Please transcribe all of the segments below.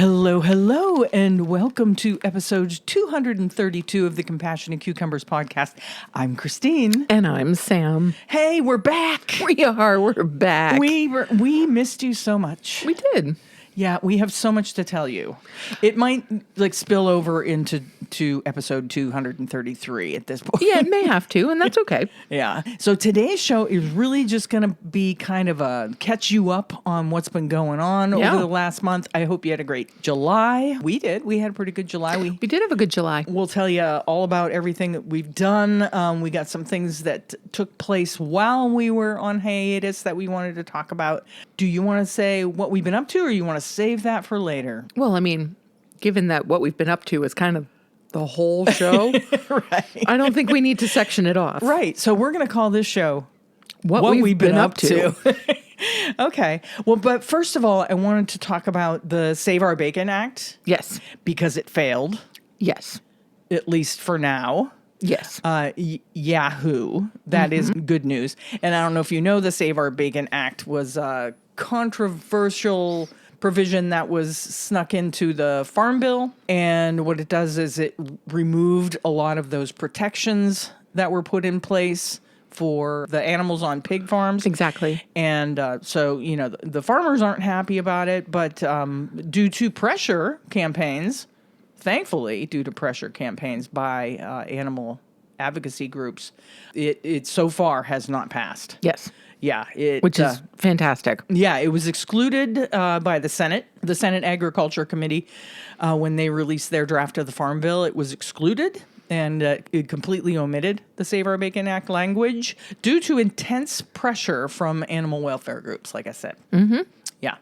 Hello, hello, and welcome to episode 232 of the Compassionate Cucumbers podcast. I'm Christine. And I'm Sam. Hey, we're back. We're back. We missed you so much. We did. Yeah, we have so much to tell you. It might spill over into episode 233 at this point. Yeah, it may have to, and that's okay. Yeah. So today's show is really just going to be kind of a catch you up on what's been going on over the last month. I hope you had a great July. We did. We had a pretty good July. We did have a good July. We'll tell you all about everything that we've done. We got some things that took place while we were on hiatus that we wanted to talk about. Do you want to say what we've been up to, or you want to save that for later? Well, I mean, given that what we've been up to is kind of the whole show, right. I don't think we need to section it off. Right. So we're going to call this show What We've Been Up To. Okay. Well, but first of all, I wanted to talk about the Save Our Bacon Act. Yes. Because it failed. Yes. At least for now. Yes. Yahoo. That is good news. And I don't know if you know, the Save Our Bacon Act was a controversial provision that was snuck into the Farm Bill. And what it does is it removed a lot of those protections that were put in place for the animals on pig farms. Exactly. And so, the farmers aren't happy about it, but due to pressure campaigns, thankfully, due to pressure campaigns by animal advocacy groups, it so far has not passed. Yes. Yeah. Which is fantastic. Yeah, it was excluded by the Senate Agriculture Committee. When they released their draft of the Farm Bill, it was excluded, and it completely omitted the Save Our Bacon Act language due to intense pressure from animal welfare groups, like I said. Mm-hmm. Yeah.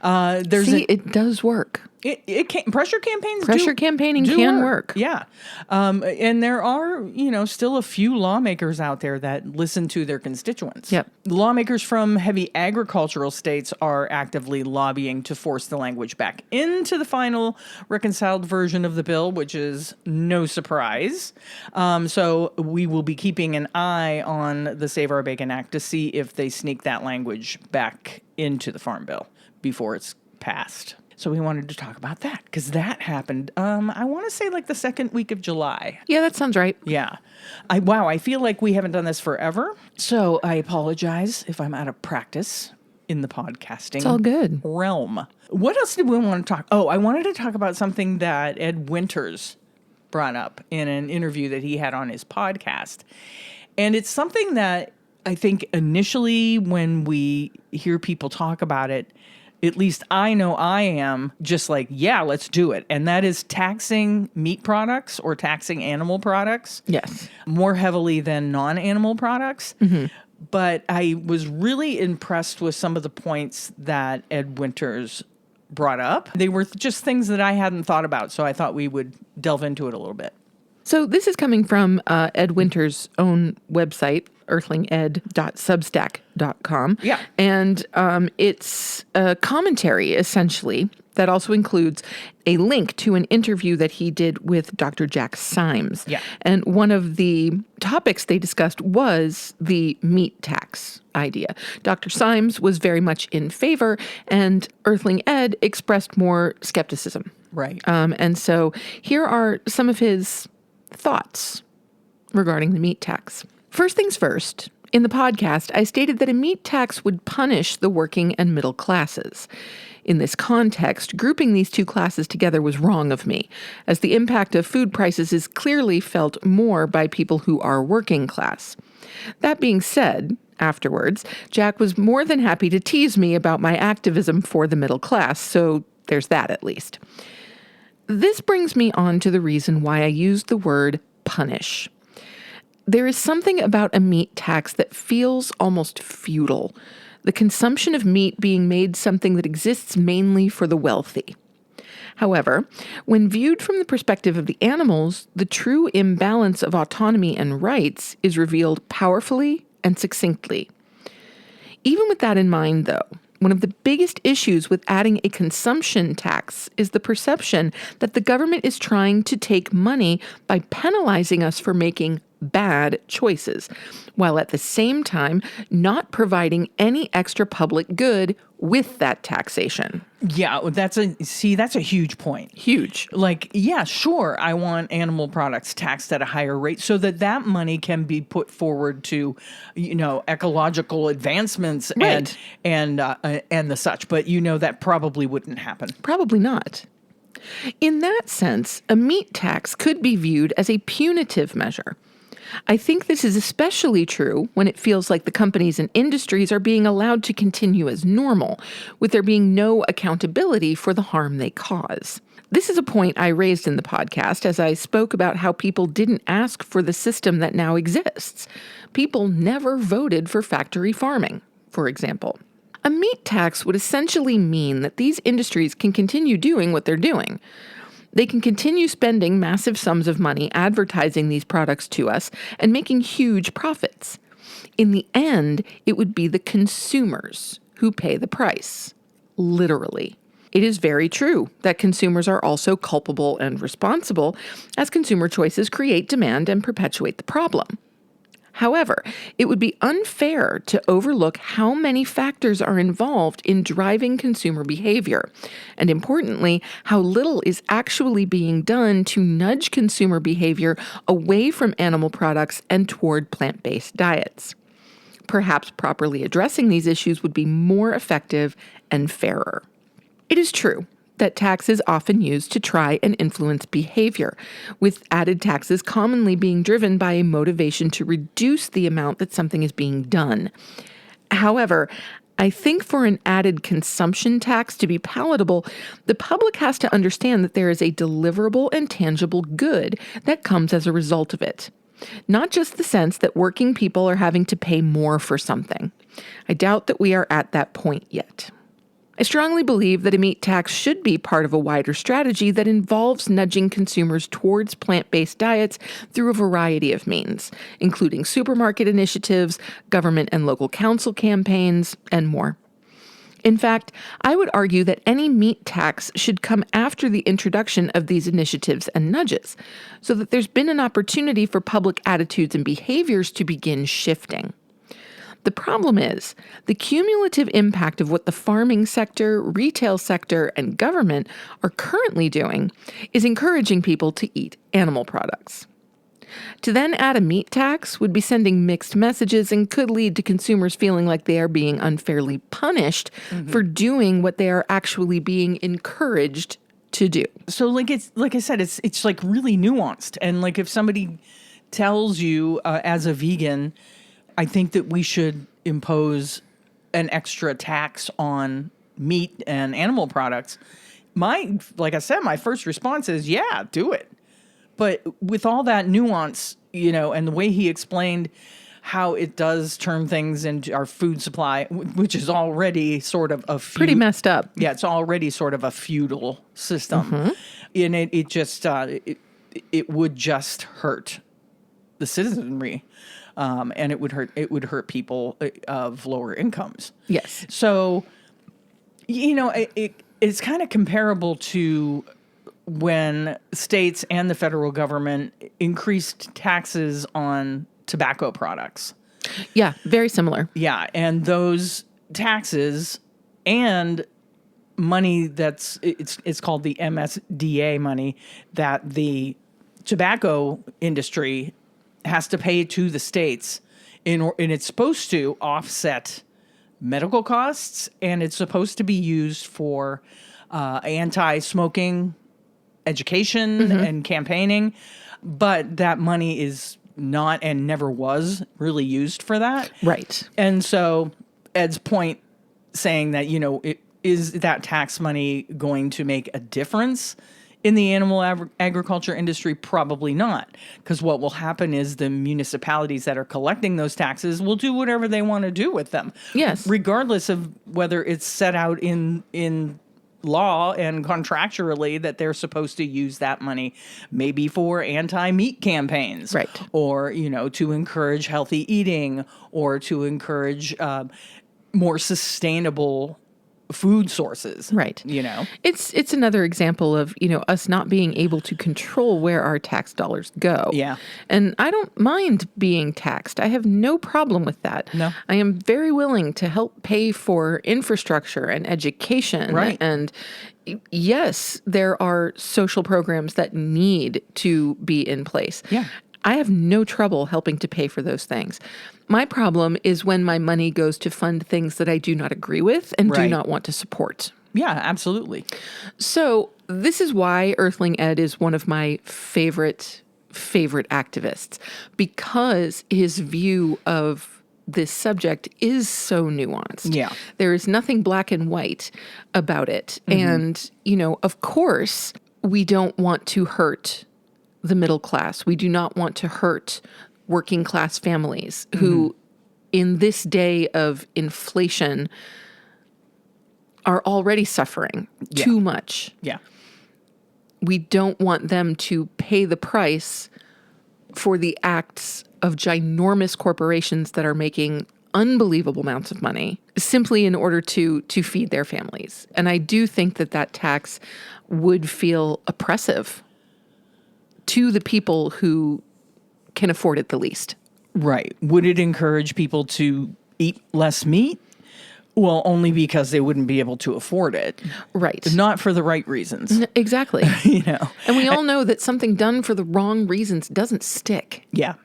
It does work. It can, pressure campaigns campaigning can work. Yeah. And there are, still a few lawmakers out there that listen to their constituents. Yep. Lawmakers from heavy agricultural states are actively lobbying to force the language back into the final reconciled version of the bill, which is no surprise. So we will be keeping an eye on the Save Our Bacon Act to see if they sneak that language back into the Farm Bill before it's passed. So we wanted to talk about that because that happened, I want to say the second week of July. Yeah, that sounds right. Yeah. I feel like we haven't done this forever. So I apologize if I'm out of practice in the podcasting It's all good. realm. What else did we want to talk? Oh, I wanted to talk about something that Ed Winters brought up in an interview that he had on his podcast. And it's something that I think initially when we hear people talk about it, at least I know I am just yeah, let's do it. And that is taxing meat products or taxing animal products. Yes. More heavily than non-animal products. Mm-hmm. But I was really impressed with some of the points that Ed Winters brought up. They were just things that I hadn't thought about, so I thought we would delve into it a little bit. So this is coming from Ed Winters' own website, earthlinged.substack.com. Yeah. And it's a commentary, essentially, that also includes a link to an interview that he did with Dr. Jack Symes. Yeah. And one of the topics they discussed was the meat tax idea. Dr. Symes was very much in favor, and Earthling Ed expressed more skepticism. Right. And so here are some of his thoughts regarding the meat tax. First things first, in the podcast, I stated that a meat tax would punish the working and middle classes. In this context, grouping these two classes together was wrong of me, as the impact of food prices is clearly felt more by people who are working class. That being said, afterwards, Jack was more than happy to tease me about my activism for the middle class, so there's that at least. This brings me on to the reason why I used the word punish. There is something about a meat tax that feels almost feudal, the consumption of meat being made something that exists mainly for the wealthy. However, when viewed from the perspective of the animals, the true imbalance of autonomy and rights is revealed powerfully and succinctly. Even with that in mind, though, one of the biggest issues with adding a consumption tax is the perception that the government is trying to take money by penalizing us for making bad choices, while at the same time not providing any extra public good with that taxation. Yeah, that's a huge point. Huge. Like, yeah, sure, I want animal products taxed at a higher rate so that money can be put forward to, ecological advancements Right. and the such. But that probably wouldn't happen. Probably not. In that sense, a meat tax could be viewed as a punitive measure. I think this is especially true when it feels like the companies and industries are being allowed to continue as normal, with there being no accountability for the harm they cause. This is a point I raised in the podcast as I spoke about how people didn't ask for the system that now exists. People never voted for factory farming, for example. A meat tax would essentially mean that these industries can continue doing what they're doing. They can continue spending massive sums of money advertising these products to us and making huge profits. In the end, it would be the consumers who pay the price. Literally. It is very true that consumers are also culpable and responsible, as consumer choices create demand and perpetuate the problem. However, it would be unfair to overlook how many factors are involved in driving consumer behavior, and importantly, how little is actually being done to nudge consumer behavior away from animal products and toward plant-based diets. Perhaps properly addressing these issues would be more effective and fairer. It is true that tax is often used to try and influence behavior, with added taxes commonly being driven by a motivation to reduce the amount that something is being done. However, I think for an added consumption tax to be palatable, the public has to understand that there is a deliverable and tangible good that comes as a result of it. Not just the sense that working people are having to pay more for something. I doubt that we are at that point yet. I strongly believe that a meat tax should be part of a wider strategy that involves nudging consumers towards plant-based diets through a variety of means, including supermarket initiatives, government and local council campaigns, and more. In fact, I would argue that any meat tax should come after the introduction of these initiatives and nudges, so that there's been an opportunity for public attitudes and behaviors to begin shifting. The problem is, the cumulative impact of what the farming sector, retail sector, and government are currently doing is encouraging people to eat animal products. To then add a meat tax would be sending mixed messages and could lead to consumers feeling like they are being unfairly punished for doing what they are actually being encouraged to do. So like I said, it's like really nuanced. And like if somebody tells you as a vegan, I think that we should impose an extra tax on meat and animal products. Like I said, my first response is, yeah, do it. But with all that nuance, and the way he explained how it does turn things into our food supply, which is already sort of Pretty messed up. Yeah, it's already sort of a feudal system. And it just, it would just hurt the citizenry. And it would hurt people of lower incomes. Yes. So, it's kind of comparable to when states and the federal government increased taxes on tobacco products. Yeah, very similar. Yeah, and those taxes and money it's called the MSDA money that the tobacco industry has to pay to the states, and it's supposed to offset medical costs, and it's supposed to be used for anti-smoking education and campaigning, but that money is not and never was really used for that. Right. And so Ed's point saying that, is that tax money going to make a difference in the animal agriculture industry? Probably not, because what will happen is the municipalities that are collecting those taxes will do whatever they want to do with them. Yes. Regardless of whether it's set out in law and contractually that they're supposed to use that money maybe for anti-meat campaigns. Right. Or, to encourage healthy eating or to encourage more sustainable food sources. Right. You know? It's another example of, us not being able to control where our tax dollars go. Yeah. And I don't mind being taxed. I have no problem with that. No. I am very willing to help pay for infrastructure and education. Right. And yes, there are social programs that need to be in place. Yeah. I have no trouble helping to pay for those things. My problem is when my money goes to fund things that I do not agree with and do Right. not want to support. Yeah, absolutely. So this is why Earthling Ed is one of my favorite activists, because his view of this subject is so nuanced. Yeah. There is nothing black and white about it. And, of course, we don't want to hurt the middle class. We do not want to hurt working class families who, in this day of inflation, are already suffering too much. Yeah. We don't want them to pay the price for the acts of ginormous corporations that are making unbelievable amounts of money simply in order to feed their families. And I do think that tax would feel oppressive to the people who can afford it the least. Right. Would it encourage people to eat less meat? Well, only because they wouldn't be able to afford it. Right. Not for the right reasons. Exactly. And we all know that something done for the wrong reasons doesn't stick. Yeah.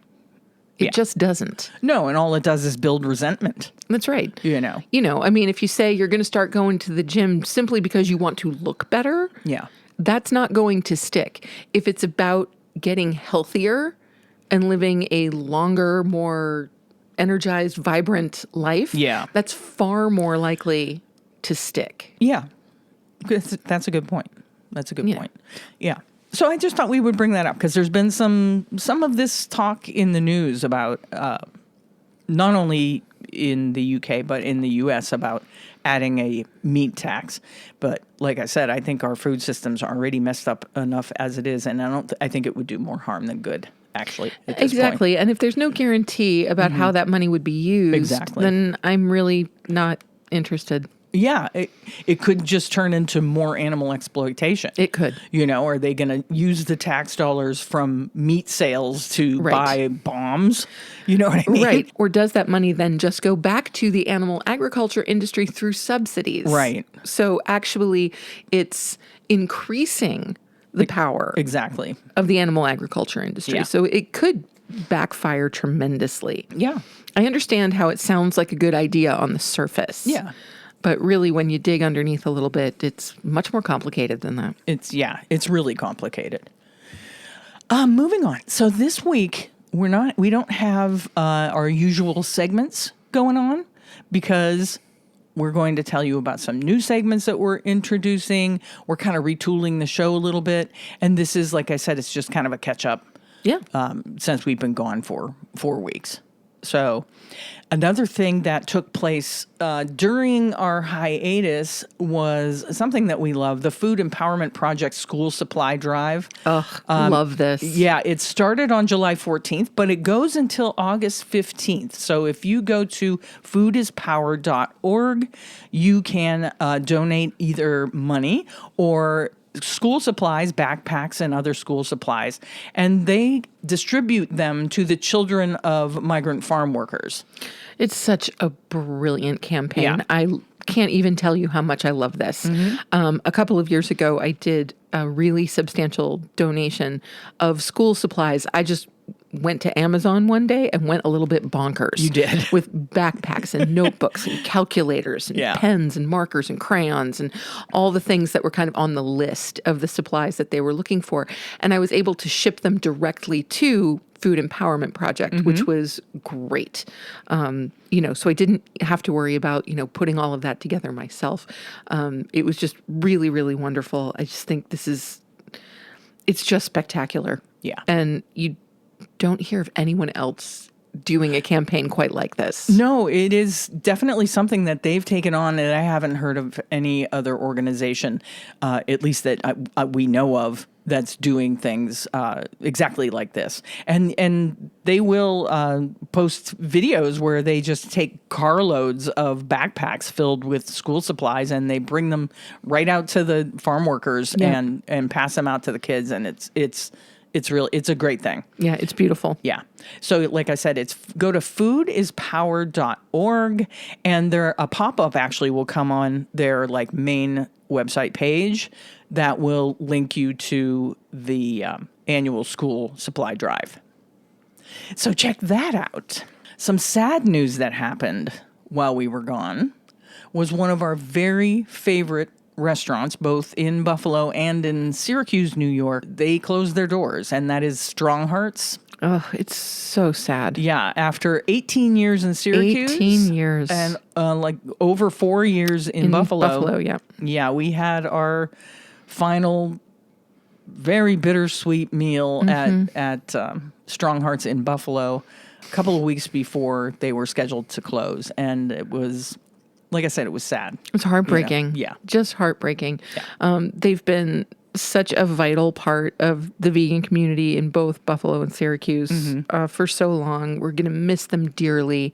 It just doesn't. No, and all it does is build resentment. That's right. If you say you're going to start going to the gym simply because you want to look better, Yeah. that's not going to stick. If it's about getting healthier and living a longer, more energized, vibrant life, that's far more likely to stick. Yeah. That's a good point. That's a good point. Yeah. So I just thought we would bring that up because there's been some of this talk in the news about not only in the UK but in the US about adding a meat tax. But like I said, I think our food systems are already messed up enough as it is, and I think it would do more harm than good. Actually, at this Exactly. point. And if there's no guarantee about how that money would be used, then I'm really not interested. Yeah, it could just turn into more animal exploitation. It could. Are they going to use the tax dollars from meat sales to buy bombs? You know what I mean? Right. Or does that money then just go back to the animal agriculture industry through subsidies? Right. So actually, it's increasing the power of the animal agriculture industry. Yeah. So it could backfire tremendously. Yeah. I understand how it sounds like a good idea on the surface. Yeah. But really, when you dig underneath a little bit, it's much more complicated than that. It's really complicated. Moving on. So this week we don't have our usual segments going on because we're going to tell you about some new segments that we're introducing. We're kind of retooling the show a little bit. And this is, like I said, it's just kind of a catch up. Yeah. Since we've been gone for 4 weeks. So another thing that took place during our hiatus was something that we love, the Food Empowerment Project School Supply Drive. Love this. Yeah, it started on July 14th, but it goes until August 15th. So if you go to foodispower.org, you can donate either money or school supplies, backpacks, and other school supplies, and they distribute them to the children of migrant farm workers. It's such a brilliant campaign. Yeah. I can't even tell you how much I love this. A couple of years ago, I did a really substantial donation of school supplies. I just went to Amazon one day and went a little bit bonkers. You did. With backpacks and notebooks and calculators and pens and markers and crayons and all the things that were kind of on the list of the supplies that they were looking for. And I was able to ship them directly to Food Empowerment Project, which was great. So I didn't have to worry about, putting all of that together myself. It was just really, really wonderful. I just think it's just spectacular. Yeah. And you don't hear of anyone else doing a campaign quite like this. No, it is definitely something that they've taken on that I haven't heard of any other organization, at least that we know of, that's doing things exactly like this. And they will post videos where they just take carloads of backpacks filled with school supplies and they bring them right out to the farm workers and pass them out to the kids. And it's a great thing. Yeah, it's beautiful. Yeah. So like I said, go to foodispowered.org and a pop-up actually will come on their like main website page that will link you to the annual school supply drive. So check that out. Some sad news that happened while we were gone was one of our very favorite restaurants, both in Buffalo and in Syracuse, New York. They closed their doors, and that is Strong Hearts. Oh, it's so sad. Yeah, after 18 years in Syracuse. 18 years. And like over 4 years in Buffalo. Buffalo, yeah. Yeah, we had our final very bittersweet meal at Strong Hearts in Buffalo a couple of weeks before they were scheduled to close. And it was, like I said, it was sad. It's heartbreaking. Yeah. Just heartbreaking. Yeah. They've been such a vital part of the vegan community in both Buffalo and Syracuse for so long. We're going to miss them dearly.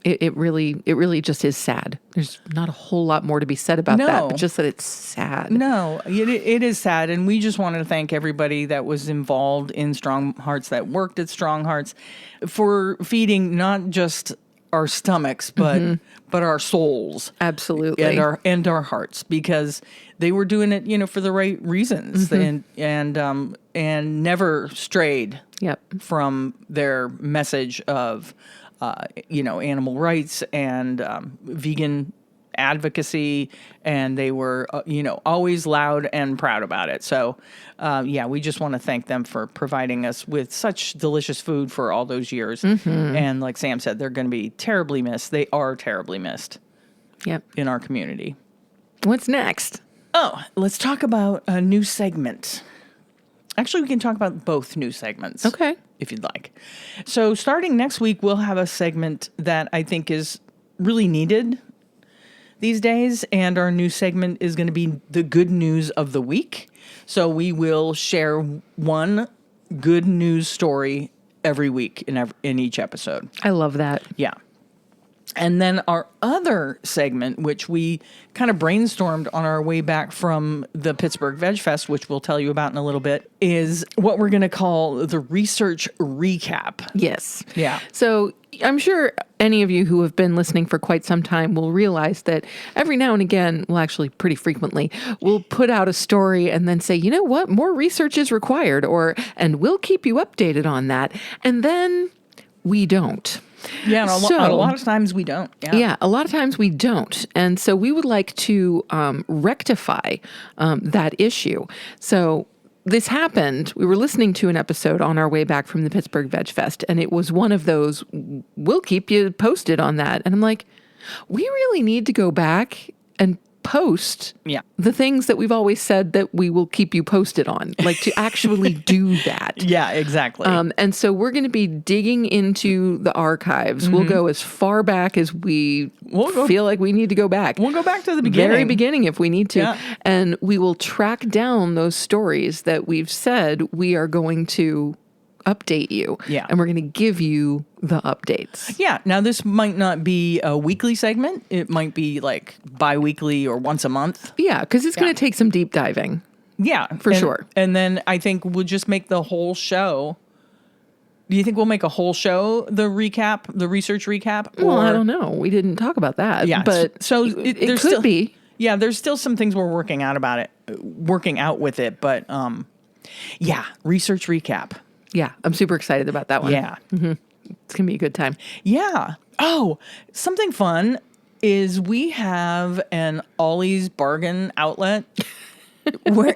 It really just is sad. There's not a whole lot more to be said about that, but just that it's sad. No, it is sad. And we just wanted to thank everybody that was involved in Strong Hearts, that worked at Strong Hearts, for feeding not just our stomachs, but our souls. Absolutely. And our hearts, because they were doing it, for the right reasons and never strayed from their message of animal rights and vegan advocacy, and they were always loud and proud about it. So we just want to thank them for providing us with such delicious food for all those years. And like Sam said, they're going to be terribly missed. They are terribly missed in our community. What's next? Oh, let's talk about a new segment. Actually, we can talk about both new segments. Okay. If you'd like. So starting next week, we'll have a segment that I think is really needed these days. And our new segment is going to be the good news of the week. So we will share one good news story every week in each episode. I love that. Yeah. And then our other segment, which we kind of brainstormed on our way back from the Pittsburgh VegFest, which we'll tell you about in a little bit, is what we're going to call the research recap. Yes. Yeah. So I'm sure any of you who have been listening for quite some time will realize that every now and again, well, actually pretty frequently, we'll put out a story and then say, you know what, more research is required, and we'll keep you updated on that. And then we don't. Yeah, and a lot of times we don't. Yeah, a lot of times we don't. And so we would like to rectify that issue. So this happened. We were listening to an episode on our way back from the Pittsburgh VegFest, and it was one of those, we'll keep you posted on that. And I'm like, we really need to go back and post the things that we've always said that we will keep you posted on, like to actually do that. Yeah, exactly. And so we're going to be digging into the archives. We'll go as far back as we feel like we need to go back. We'll go back to the beginning. Very beginning if we need to. Yeah. And we will track down those stories that we've said we are going to update you. Yeah. And we're going to give you the updates. Yeah. Now, this might not be a weekly segment. It might be like bi-weekly or once a month. Yeah, because it's going to take some deep diving. Yeah. For sure. And then I think we'll just make the whole show. Do you think we'll make a whole show, the research recap? Well, I don't know. We didn't talk about that. Yeah. But so it could be. Yeah, there's still some things we're working out with it. But research recap. Yeah, I'm super excited about that one. Yeah. Mm-hmm. It's going to be a good time. Yeah. Oh, something fun is we have an Ollie's bargain outlet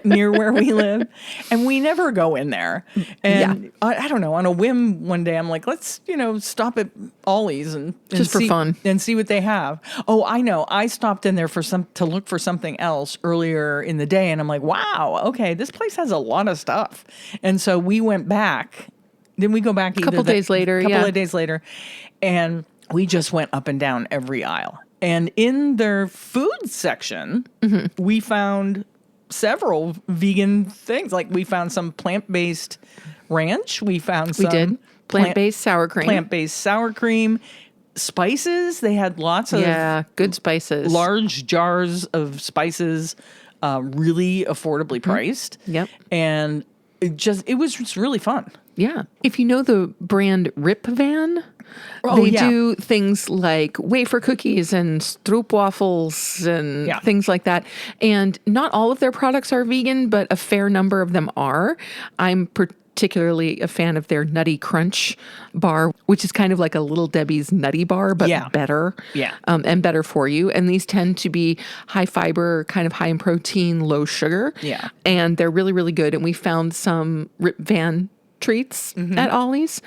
near where we live, and we never go in there. And I don't know, on a whim one day, I'm like, let's, stop at Ollie's and just for fun and see what they have. Oh, I know. I stopped in there to look for something else earlier in the day, and I'm like, wow, okay, this place has a lot of stuff. And so we went back. Then we go back a couple of days later, and we just went up and down every aisle. And in their food section, we found several vegan things. Like we found some plant-based ranch. We found some We did. Plant-based sour cream. Plant-based sour cream. Spices. They had lots of good spices. large jars of spices, really affordably priced. Yep. And it was just really fun. Yeah. If you know the brand Rip Van, they do things like wafer cookies and stroop waffles and things like that. And not all of their products are vegan, but a fair number of them are. I'm particularly a fan of their Nutty Crunch bar, which is kind of like a Little Debbie's Nutty Bar, but better. Yeah. And better for you. And these tend to be high fiber, kind of high in protein, low sugar. Yeah. And they're really, really good. And we found some Rip Van treats at Ollie's.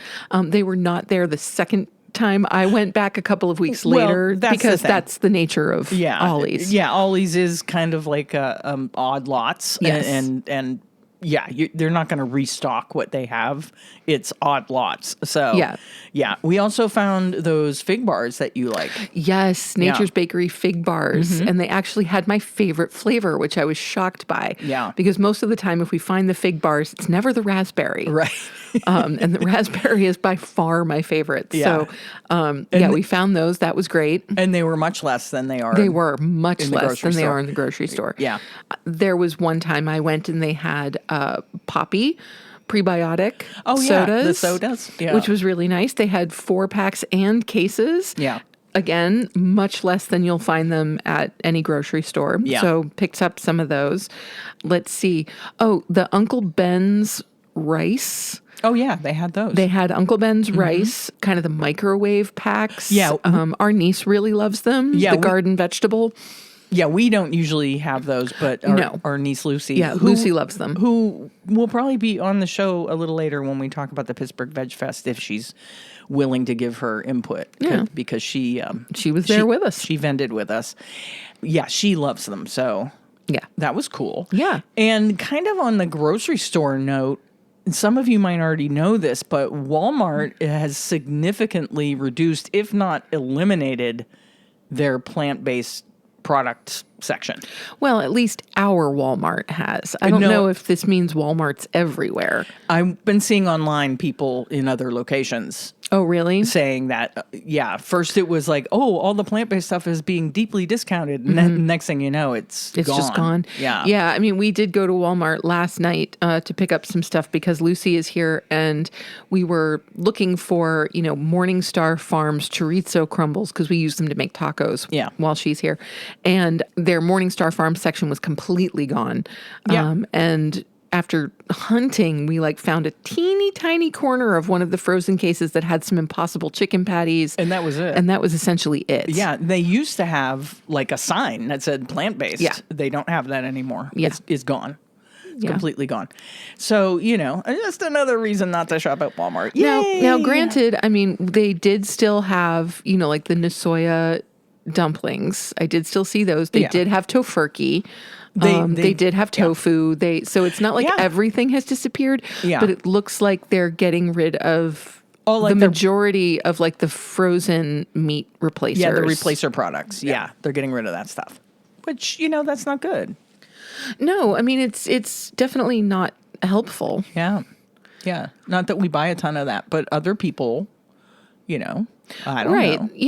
They were not there the second time. I went back a couple of weeks later because that's the nature of Ollie's. Yeah, Ollie's is kind of like odd lots. Yes. And they're not going to restock what they have. It's odd lots. So, we also found those fig bars that you like. Yes, Nature's Bakery fig bars. And they actually had my favorite flavor, which I was shocked by. Yeah. Because most of the time, if we find the fig bars, it's never the raspberry. Right. And the raspberry is by far my favorite. Yeah. So, we found those. That was great. And they were much less than they are. They were much less than they store. are in the grocery store. Yeah. There was one time I went and they had Poppy prebiotic the sodas, which was really nice. They had 4-packs and cases. Yeah. Again, much less than you'll find them at any grocery store. Yeah. So picked up some of those. Let's see. Oh, the Uncle Ben's rice. Oh, yeah, they had those. They had Uncle Ben's rice, kind of the microwave packs. Yeah. Our niece really loves them. Yeah, the garden vegetable. Yeah, we don't usually have those, but our niece Lucy. Yeah, Lucy loves them. Who will probably be on the show a little later when we talk about the Pittsburgh VegFest if she's willing to give her input. Yeah. Because she was there with us. She vended with us. Yeah, she loves them. So that was cool. Yeah. And kind of on the grocery store note, some of you might already know this, but Walmart has significantly reduced, if not eliminated, their plant-based product section. Well, at least our Walmart has. I don't know if this means Walmart's everywhere. I've been seeing online people in other locations. Oh, really? Saying that, first it was like, all the plant-based stuff is being deeply discounted. And then next thing you know, it's gone. Just gone. Yeah. Yeah. I mean, we did go to Walmart last night to pick up some stuff because Lucy is here and we were looking for, Morningstar Farms chorizo crumbles because we use them to make tacos while she's here. And their Morningstar Farms section was completely gone. Yeah. And after hunting, we found a teeny tiny corner of one of the frozen cases that had some Impossible chicken patties. And that was it. And that was essentially it. Yeah. They used to have a sign that said plant-based. Yeah. They don't have that anymore. Yeah. It's gone. Completely gone. So, just another reason not to shop at Walmart. Yay! Now, granted, I mean, they did still have, the Nasoya dumplings. I did still see those. They did have tofurkey. They did have tofu. So it's not like everything has disappeared, but it looks like they're getting rid of the majority of the frozen meat replacers. Yeah, the replacer products. Yeah, they're getting rid of that stuff, which, that's not good. No, I mean, it's definitely not helpful. Yeah. Yeah. Not that we buy a ton of that, but other people, I don't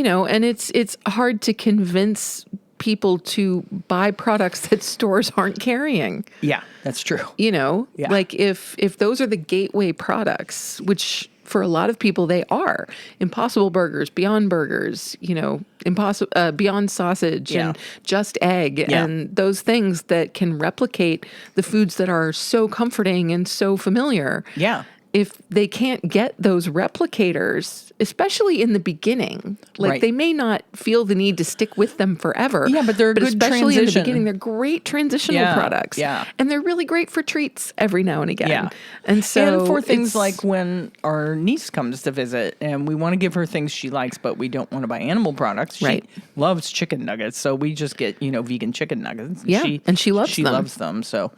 know. And it's hard to convince people to buy products that stores aren't carrying. Yeah, that's true. If those are the gateway products, which for a lot of people they are, Impossible Burgers, Beyond Burgers, Beyond Sausage and Just Egg and those things that can replicate the foods that are so comforting and so familiar. Yeah. If they can't get those replicators, especially in the beginning, they may not feel the need to stick with them forever. Yeah, but they're a good especially transition. In the beginning, they're great transitional products. Yeah. And they're really great for treats every now and again. Yeah. And for things like when our niece comes to visit and we want to give her things she likes, but we don't want to buy animal products. She loves chicken nuggets. So we just get, vegan chicken nuggets. Yeah. And she loves them. She loves them. So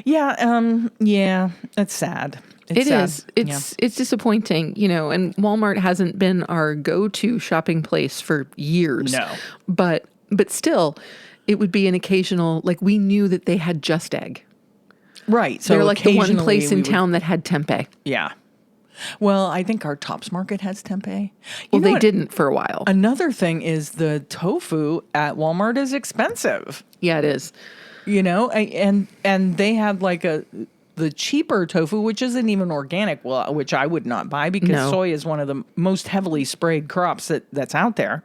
that's sad. It's disappointing, and Walmart hasn't been our go-to shopping place for years. No. But still, it would be an occasional, like we knew that they had Just Egg. Right. So They're like the one place in occasionally town that had tempeh. Yeah. Well, I think our Tops Market has tempeh. Well, they didn't for a while. Another thing is the tofu at Walmart is expensive. Yeah, it is. You know, and they have like the cheaper tofu, which isn't even organic, which I would not buy because soy is one of the most heavily sprayed crops that's out there.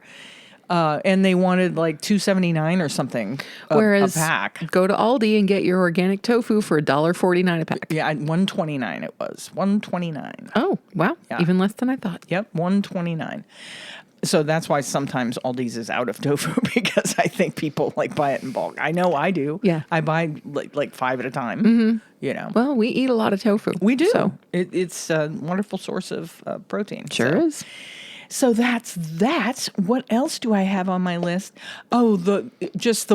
And they wanted like $2.79 or something a pack. Go to Aldi and get your organic tofu for $1.49 a pack. Yeah, $1.29 it was. $1.29. Oh, wow. Yeah. Even less than I thought. Yep, $1.29. So that's why sometimes Aldi's is out of tofu because I think people like buy it in bulk. I know I do. Yeah. I buy like 5 at a time, you know. Well, we eat a lot of tofu. We do. So. It's a wonderful source of protein. Sure is. So that's that. What else do I have on my list? Oh, the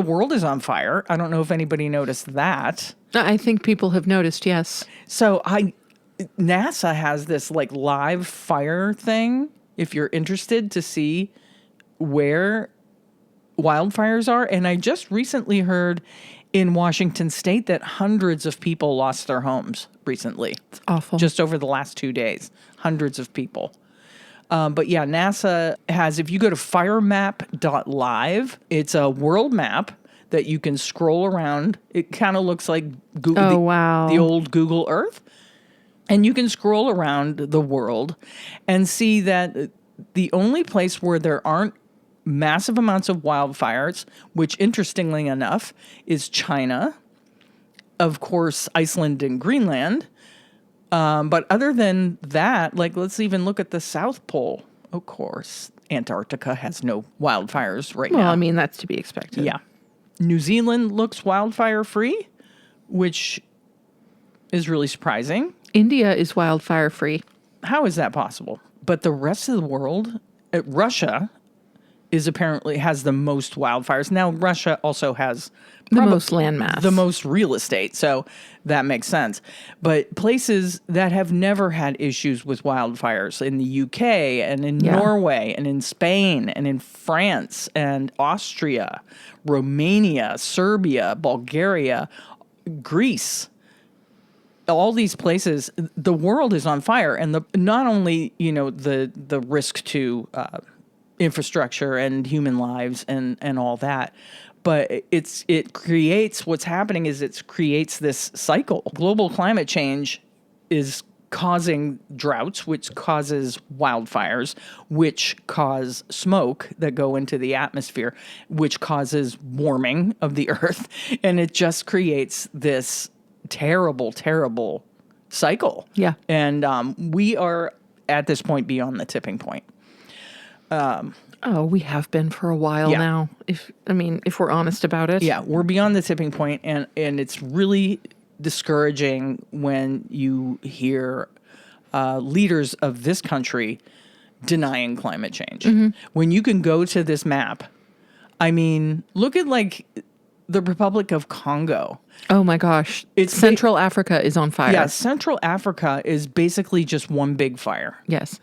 world is on fire. I don't know if anybody noticed that. I think people have noticed, yes. So NASA has this like live fire thing. If you're interested to see where wildfires are. And I just recently heard in Washington State that hundreds of people lost their homes recently. It's awful. Just over the last 2 days. Hundreds of people. But yeah, NASA has, if you go to firemap.live, it's a world map that you can scroll around. It kind of looks like Google, wow. the old Google Earth. And you can scroll around the world and see that the only place where there aren't massive amounts of wildfires, which interestingly enough is China, of course, Iceland and Greenland. But other than that, like let's even look at the South Pole. Of course, Antarctica has no wildfires right now. Well, I mean, that's to be expected. Yeah. New Zealand looks wildfire free, which is really surprising. India is wildfire free. How is that possible? But the rest of the world, Russia apparently has the most wildfires. Now, Russia also has the most land mass. The most real estate, so that makes sense. But places that have never had issues with wildfires in the UK and in Norway and in Spain and in France and Austria, Romania, Serbia, Bulgaria, Greece, all these places, the world is on fire. And not only, the risk to infrastructure and human lives and all that, but it creates, what's happening is it creates this cycle. Global climate change is causing droughts, which causes wildfires, which cause smoke that go into the atmosphere, which causes warming of the earth. And it just creates this terrible, terrible cycle. Yeah. And we are at this point beyond the tipping point. We have been for a while now. If we're honest about it. Yeah, we're beyond the tipping point, and it's really discouraging when you hear leaders of this country denying climate change. Mm-hmm. When you can go to this map, look at like the Republic of Congo. Oh my gosh. Central Africa is on fire. Yeah, Central Africa is basically just one big fire. Yes.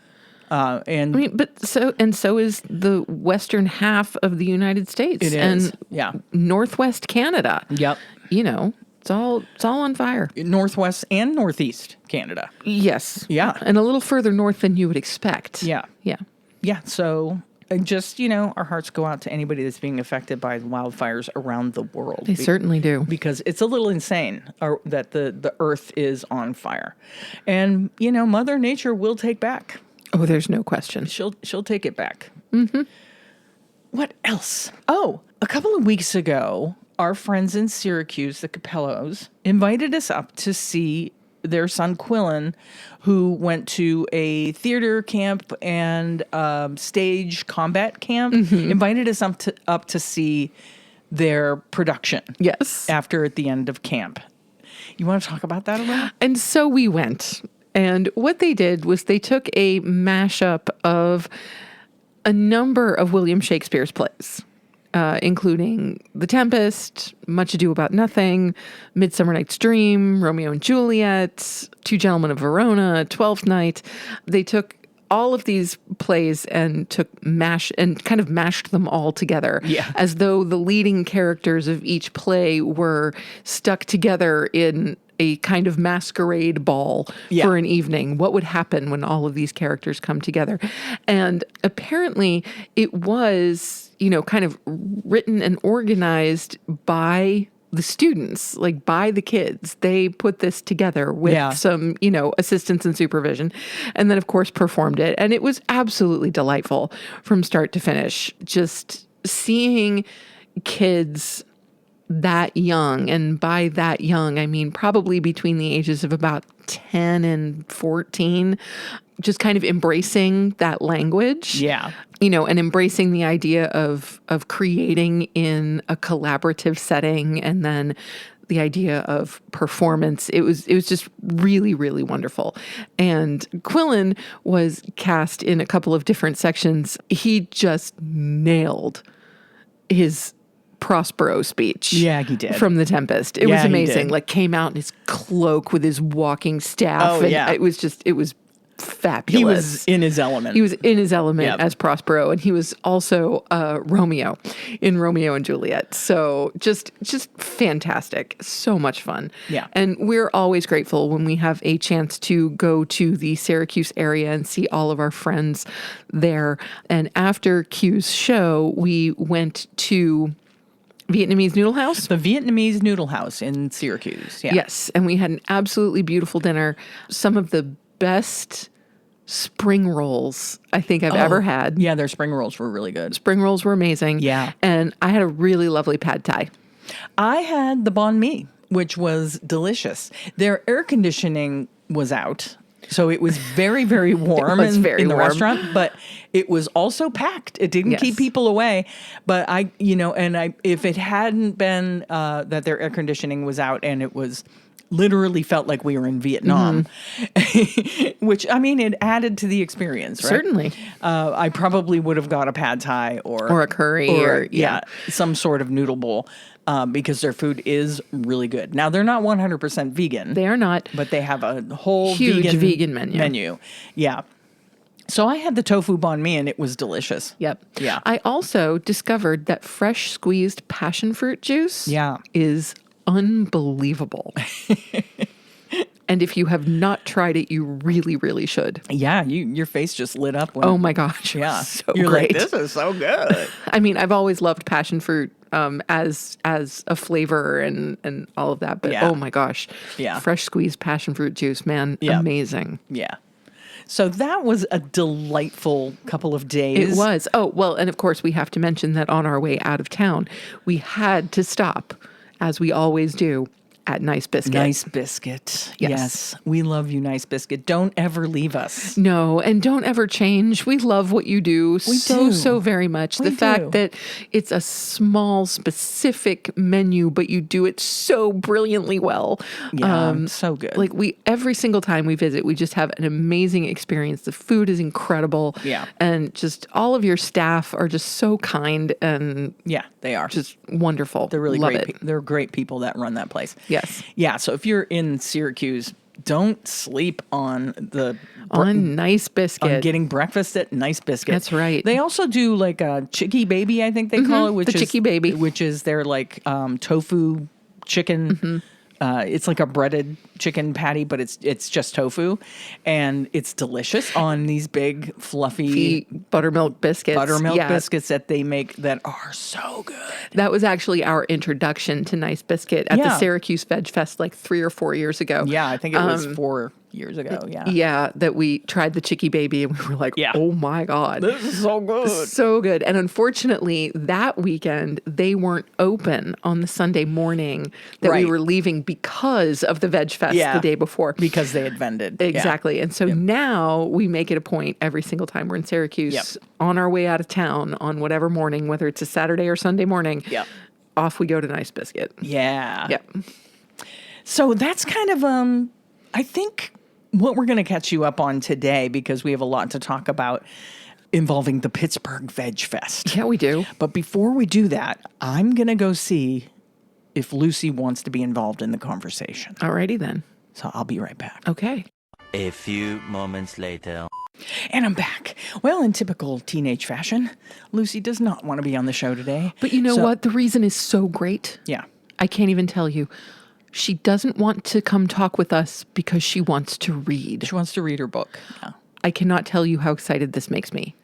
So is the western half of the United States. It is. And Northwest Canada. Yep. It's all on fire. Northwest and Northeast Canada. Yes. Yeah. And a little further north than you would expect. Yeah. Yeah. Yeah. So just, our hearts go out to anybody that's being affected by wildfires around the world. They certainly do. Because it's a little insane that the earth is on fire. And, Mother Nature will take back. Oh, there's no question. She'll take it back. Mm-hmm. What else? Oh, a couple of weeks ago, our friends in Syracuse, the Capellos, invited us up to see their son Quillen, who went to a theater camp and stage combat camp. Mm-hmm. Invited us up to see their production. Yes. At the end of camp. You want to talk about that a little? And so we went. And what they did was they took a mashup of a number of William Shakespeare's plays, including The Tempest, Much Ado About Nothing, Midsummer Night's Dream, Romeo and Juliet, Two Gentlemen of Verona, Twelfth Night. They took all of these plays and kind of mashed them all together. Yeah. As though the leading characters of each play were stuck together in a kind of masquerade ball for an evening. What would happen when all of these characters come together? And apparently it was, kind of written and organized by the students, like by the kids. They put this together with some, assistance and supervision, and then of course performed it. And it was absolutely delightful from start to finish. Just seeing kids that young, and by that young, I mean probably between the ages of about 10 and 14, just kind of embracing that language. Yeah. And embracing the idea of creating in a collaborative setting, and then the idea of performance. It was just really, really wonderful. And Quillen was cast in a couple of different sections. He just nailed his Prospero speech. Yeah, he did. From The Tempest. It was amazing. Like, came out in his cloak with his walking staff. Oh, and yeah. it was fabulous. He was in his element. He was in his element as Prospero, and he was also Romeo in Romeo and Juliet. So just fantastic. So much fun. Yeah. And we're always grateful when we have a chance to go to the Syracuse area and see all of our friends there. And after Q's show, we went to Vietnamese Noodle House? The Vietnamese Noodle House in Syracuse. Yeah. Yes. And we had an absolutely beautiful dinner. Some of the best spring rolls I think I've ever had. Yeah, their spring rolls were really good. Spring rolls were amazing. Yeah. And I had a really lovely pad thai. I had the banh mi, which was delicious. Their air conditioning was out, so it was very, very warm in the restaurant, but it was also packed. It didn't keep people away. But if it hadn't been that their air conditioning was out, and it was literally felt like we were in Vietnam, which, I mean, it added to the experience, right? Certainly. I probably would have got a pad thai or a curry or some sort of noodle bowl. Because their food is really good. Now, they're not 100% vegan. They are not. But they have a whole huge vegan menu. Yeah. So I had the tofu banh mi, and it was delicious. Yep. Yeah. I also discovered that fresh squeezed passion fruit juice is unbelievable. And if you have not tried it, you really, really should. Yeah, your face just lit up. Oh my gosh. Yeah. So You're great. like, this is so good. I mean, I've always loved passion fruit as a flavor and all of that. But oh my gosh. Yeah. Fresh squeezed passion fruit juice, man. Yeah. Amazing. Yeah. So that was a delightful couple of days. It was. Oh, well, and of course we have to mention that on our way out of town, we had to stop, as we always do, at Nice Biscuit. Nice Biscuit. Yes. We love you, Nice Biscuit. Don't ever leave us. No, and don't ever change. We love what you do so very much. The fact that it's a small, specific menu, but you do it so brilliantly well. Yeah, so good. Like every single time we visit, we just have an amazing experience. The food is incredible. Yeah. And just all of your staff are just so kind and they are just wonderful. They're really love great. it. They're great people that run that place. Yes. Yeah. So if you're in Syracuse, don't sleep on Nice Biscuit. On getting breakfast at Nice Biscuit. That's right. They also do like a Chicky Baby, I think they call it, which the Chicky Baby, which is their like tofu chicken. It's like a breaded chicken patty, but it's just tofu, and it's delicious on these big fluffy buttermilk biscuits. Biscuits that they make that are so good. That was actually our introduction to Nice Biscuit at the Syracuse VegFest like 3 or 4 years ago. Yeah, I think it was 4 years ago. Yeah. Yeah, that we tried the Chicky Baby and we were like, oh my God. This is so good. So good. And unfortunately, that weekend, they weren't open on the Sunday morning that we were leaving because of the VegFest the day before. Because they had vended. Exactly. And so now we make it a point every single time we're in Syracuse on our way out of town on whatever morning, whether it's a Saturday or Sunday morning, off we go to Nice Biscuit. Yeah. Yep. So that's kind of, I think, what we're going to catch you up on today, because we have a lot to talk about involving the Pittsburgh VegFest. Yeah, we do. But before we do that, I'm going to go see if Lucy wants to be involved in the conversation. Alrighty then. So I'll be right back. Okay. A few moments later. And I'm back. Well, in typical teenage fashion, Lucy does not want to be on the show today. But you know what? The reason is so great. Yeah. I can't even tell you. She doesn't want to come talk with us because she wants to read. She wants to read her book. Yeah. I cannot tell you how excited this makes me.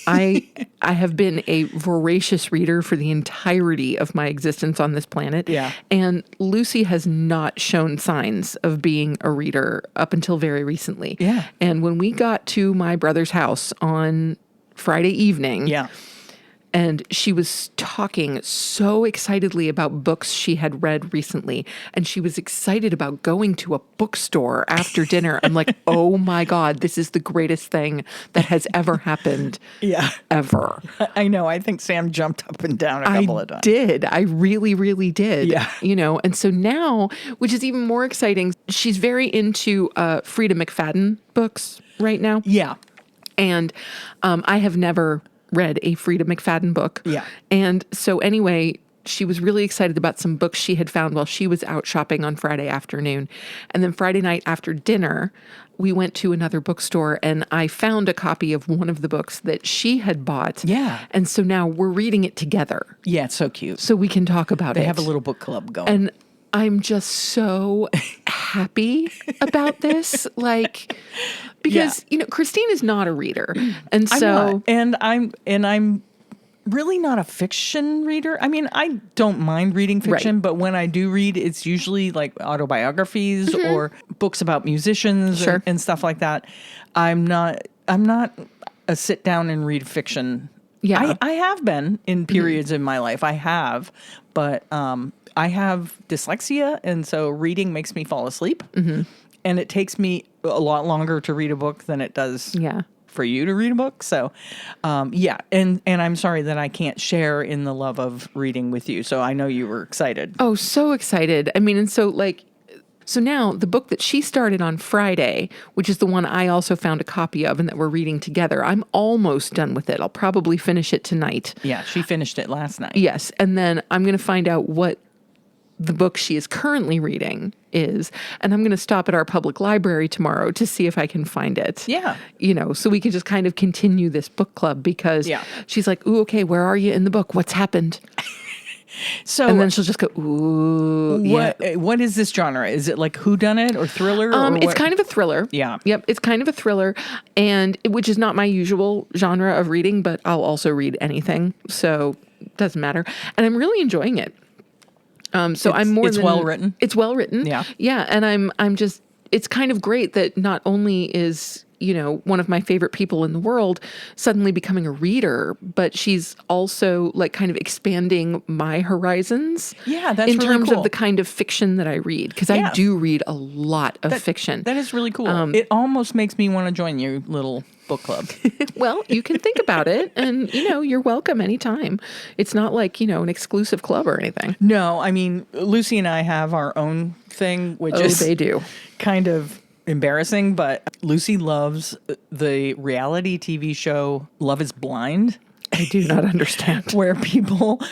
I have been a voracious reader for the entirety of my existence on this planet. Yeah. And Lucy has not shown signs of being a reader up until very recently. Yeah. And when we got to my brother's house on Friday evening, Yeah. and she was talking so excitedly about books she had read recently. And she was excited about going to a bookstore after dinner. I'm like, oh my God, this is the greatest thing that has ever happened. Yeah. Ever. I know. I think Sam jumped up and down a couple of times. I really, really did. Yeah. You know, and so now, which is even more exciting, she's very into Frida McFadden books right now. Yeah. And I have never read a Frida McFadden book. Yeah. And so anyway, she was really excited about some books she had found while she was out shopping on Friday afternoon. And then Friday night after dinner, we went to another bookstore and I found a copy of one of the books that she had bought. Yeah. And so now we're reading it together. Yeah, it's so cute. So we can talk about it. They have a little book club going. And I'm just so happy about this. Like, because, you know, Christine is not a reader. And so, I'm really not a fiction reader. I mean, I don't mind reading fiction, but when I do read, it's usually like autobiographies or books about musicians and stuff like that. I'm not a sit down and read fiction. Yeah. I have been in periods in my life. I have, but I have dyslexia, and so reading makes me fall asleep. And it takes me a lot longer to read a book than it does for you to read a book. So, and I'm sorry that I can't share in the love of reading with you. So I know you were excited. Oh, so excited. I mean, and so now the book that she started on Friday, which is the one I also found a copy of and that we're reading together, I'm almost done with it. I'll probably finish it tonight. Yeah, she finished it last night. Yes. And then I'm going to find out what the book she is currently reading is. And I'm going to stop at our public library tomorrow to see if I can find it. Yeah. You know, so we can just kind of continue this book club because she's like, ooh, okay, where are you in the book? What's happened? So, and then she'll just go, ooh. What is this genre? Is it like whodunit or thriller? Or it's kind of a thriller. Yeah. Yep. It's kind of a thriller, and which is not my usual genre of reading, but I'll also read anything. So it doesn't matter. And I'm really enjoying it. It's well written. It's well written. Yeah. Yeah. And I'm just, it's kind of great that not only is, you know, one of my favorite people in the world suddenly becoming a reader, but she's also like kind of expanding my horizons. Yeah, that's in really terms cool. of the kind of fiction that I read, because I do read a lot of fiction. That is really cool. It almost makes me want to join your little book club. Well, you can think about it, and you know, you're welcome anytime. It's not like, you know, an exclusive club or anything. No, I mean, Lucy and I have our own thing, which is they do. Kind of embarrassing, but Lucy loves the reality TV show Love is Blind. I do not understand. Where people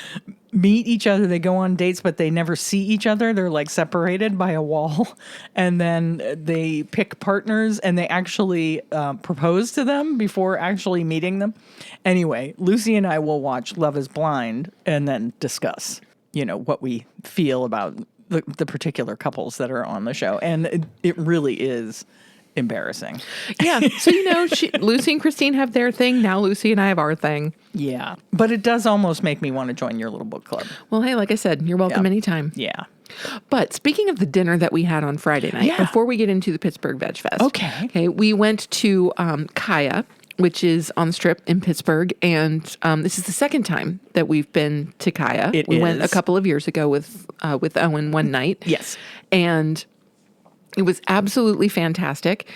meet each other, they go on dates, but they never see each other. They're like separated by a wall, and then they pick partners, and they actually propose to them before actually meeting them. Anyway, Lucy and I will watch Love is Blind and then discuss, you know, what we feel about the particular couples that are on the show. And it really is embarrassing. Yeah. So, you know, Lucy and Christine have their thing. Now Lucy and I have our thing. Yeah. But it does almost make me want to join your little book club. Well, hey, like I said, you're welcome anytime. Yeah. But speaking of the dinner that we had on Friday night, before we get into the Pittsburgh VegFest. Okay. We went to Kaya, which is on the Strip in Pittsburgh. And this is the second time that we've been to Kaya. We went a couple of years ago with Owen one night. Yes. And it was absolutely fantastic.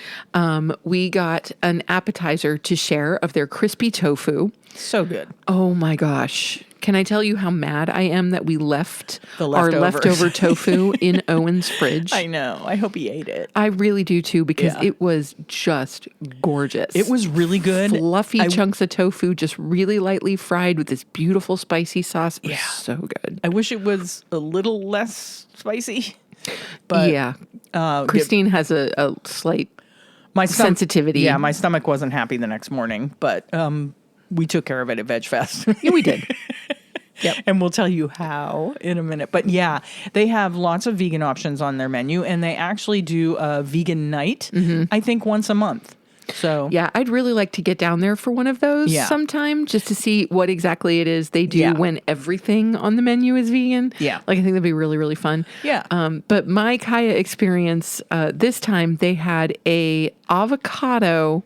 We got an appetizer to share of their crispy tofu. So good. Oh my gosh. Can I tell you how mad I am that we left our leftovers. leftover tofu in Owen's fridge? I know. I hope he ate it. I really do too, because it was just gorgeous. It was really good. Fluffy chunks of tofu, just really lightly fried with this beautiful spicy sauce. It was so good. I wish it was a little less spicy. But Christine has a slight sensitivity. Yeah, my stomach wasn't happy the next morning, but we took care of it at VegFest. Yeah, we did. Yep. And we'll tell you how in a minute. But yeah, they have lots of vegan options on their menu, and they actually do a vegan night, I think, once a month. So Yeah, I'd really like to get down there for one of those sometime just to see what exactly it is they do when everything on the menu is vegan. Yeah. Like, I think that'd be really, really fun. Yeah. But my Kaya experience, this time they had a avocado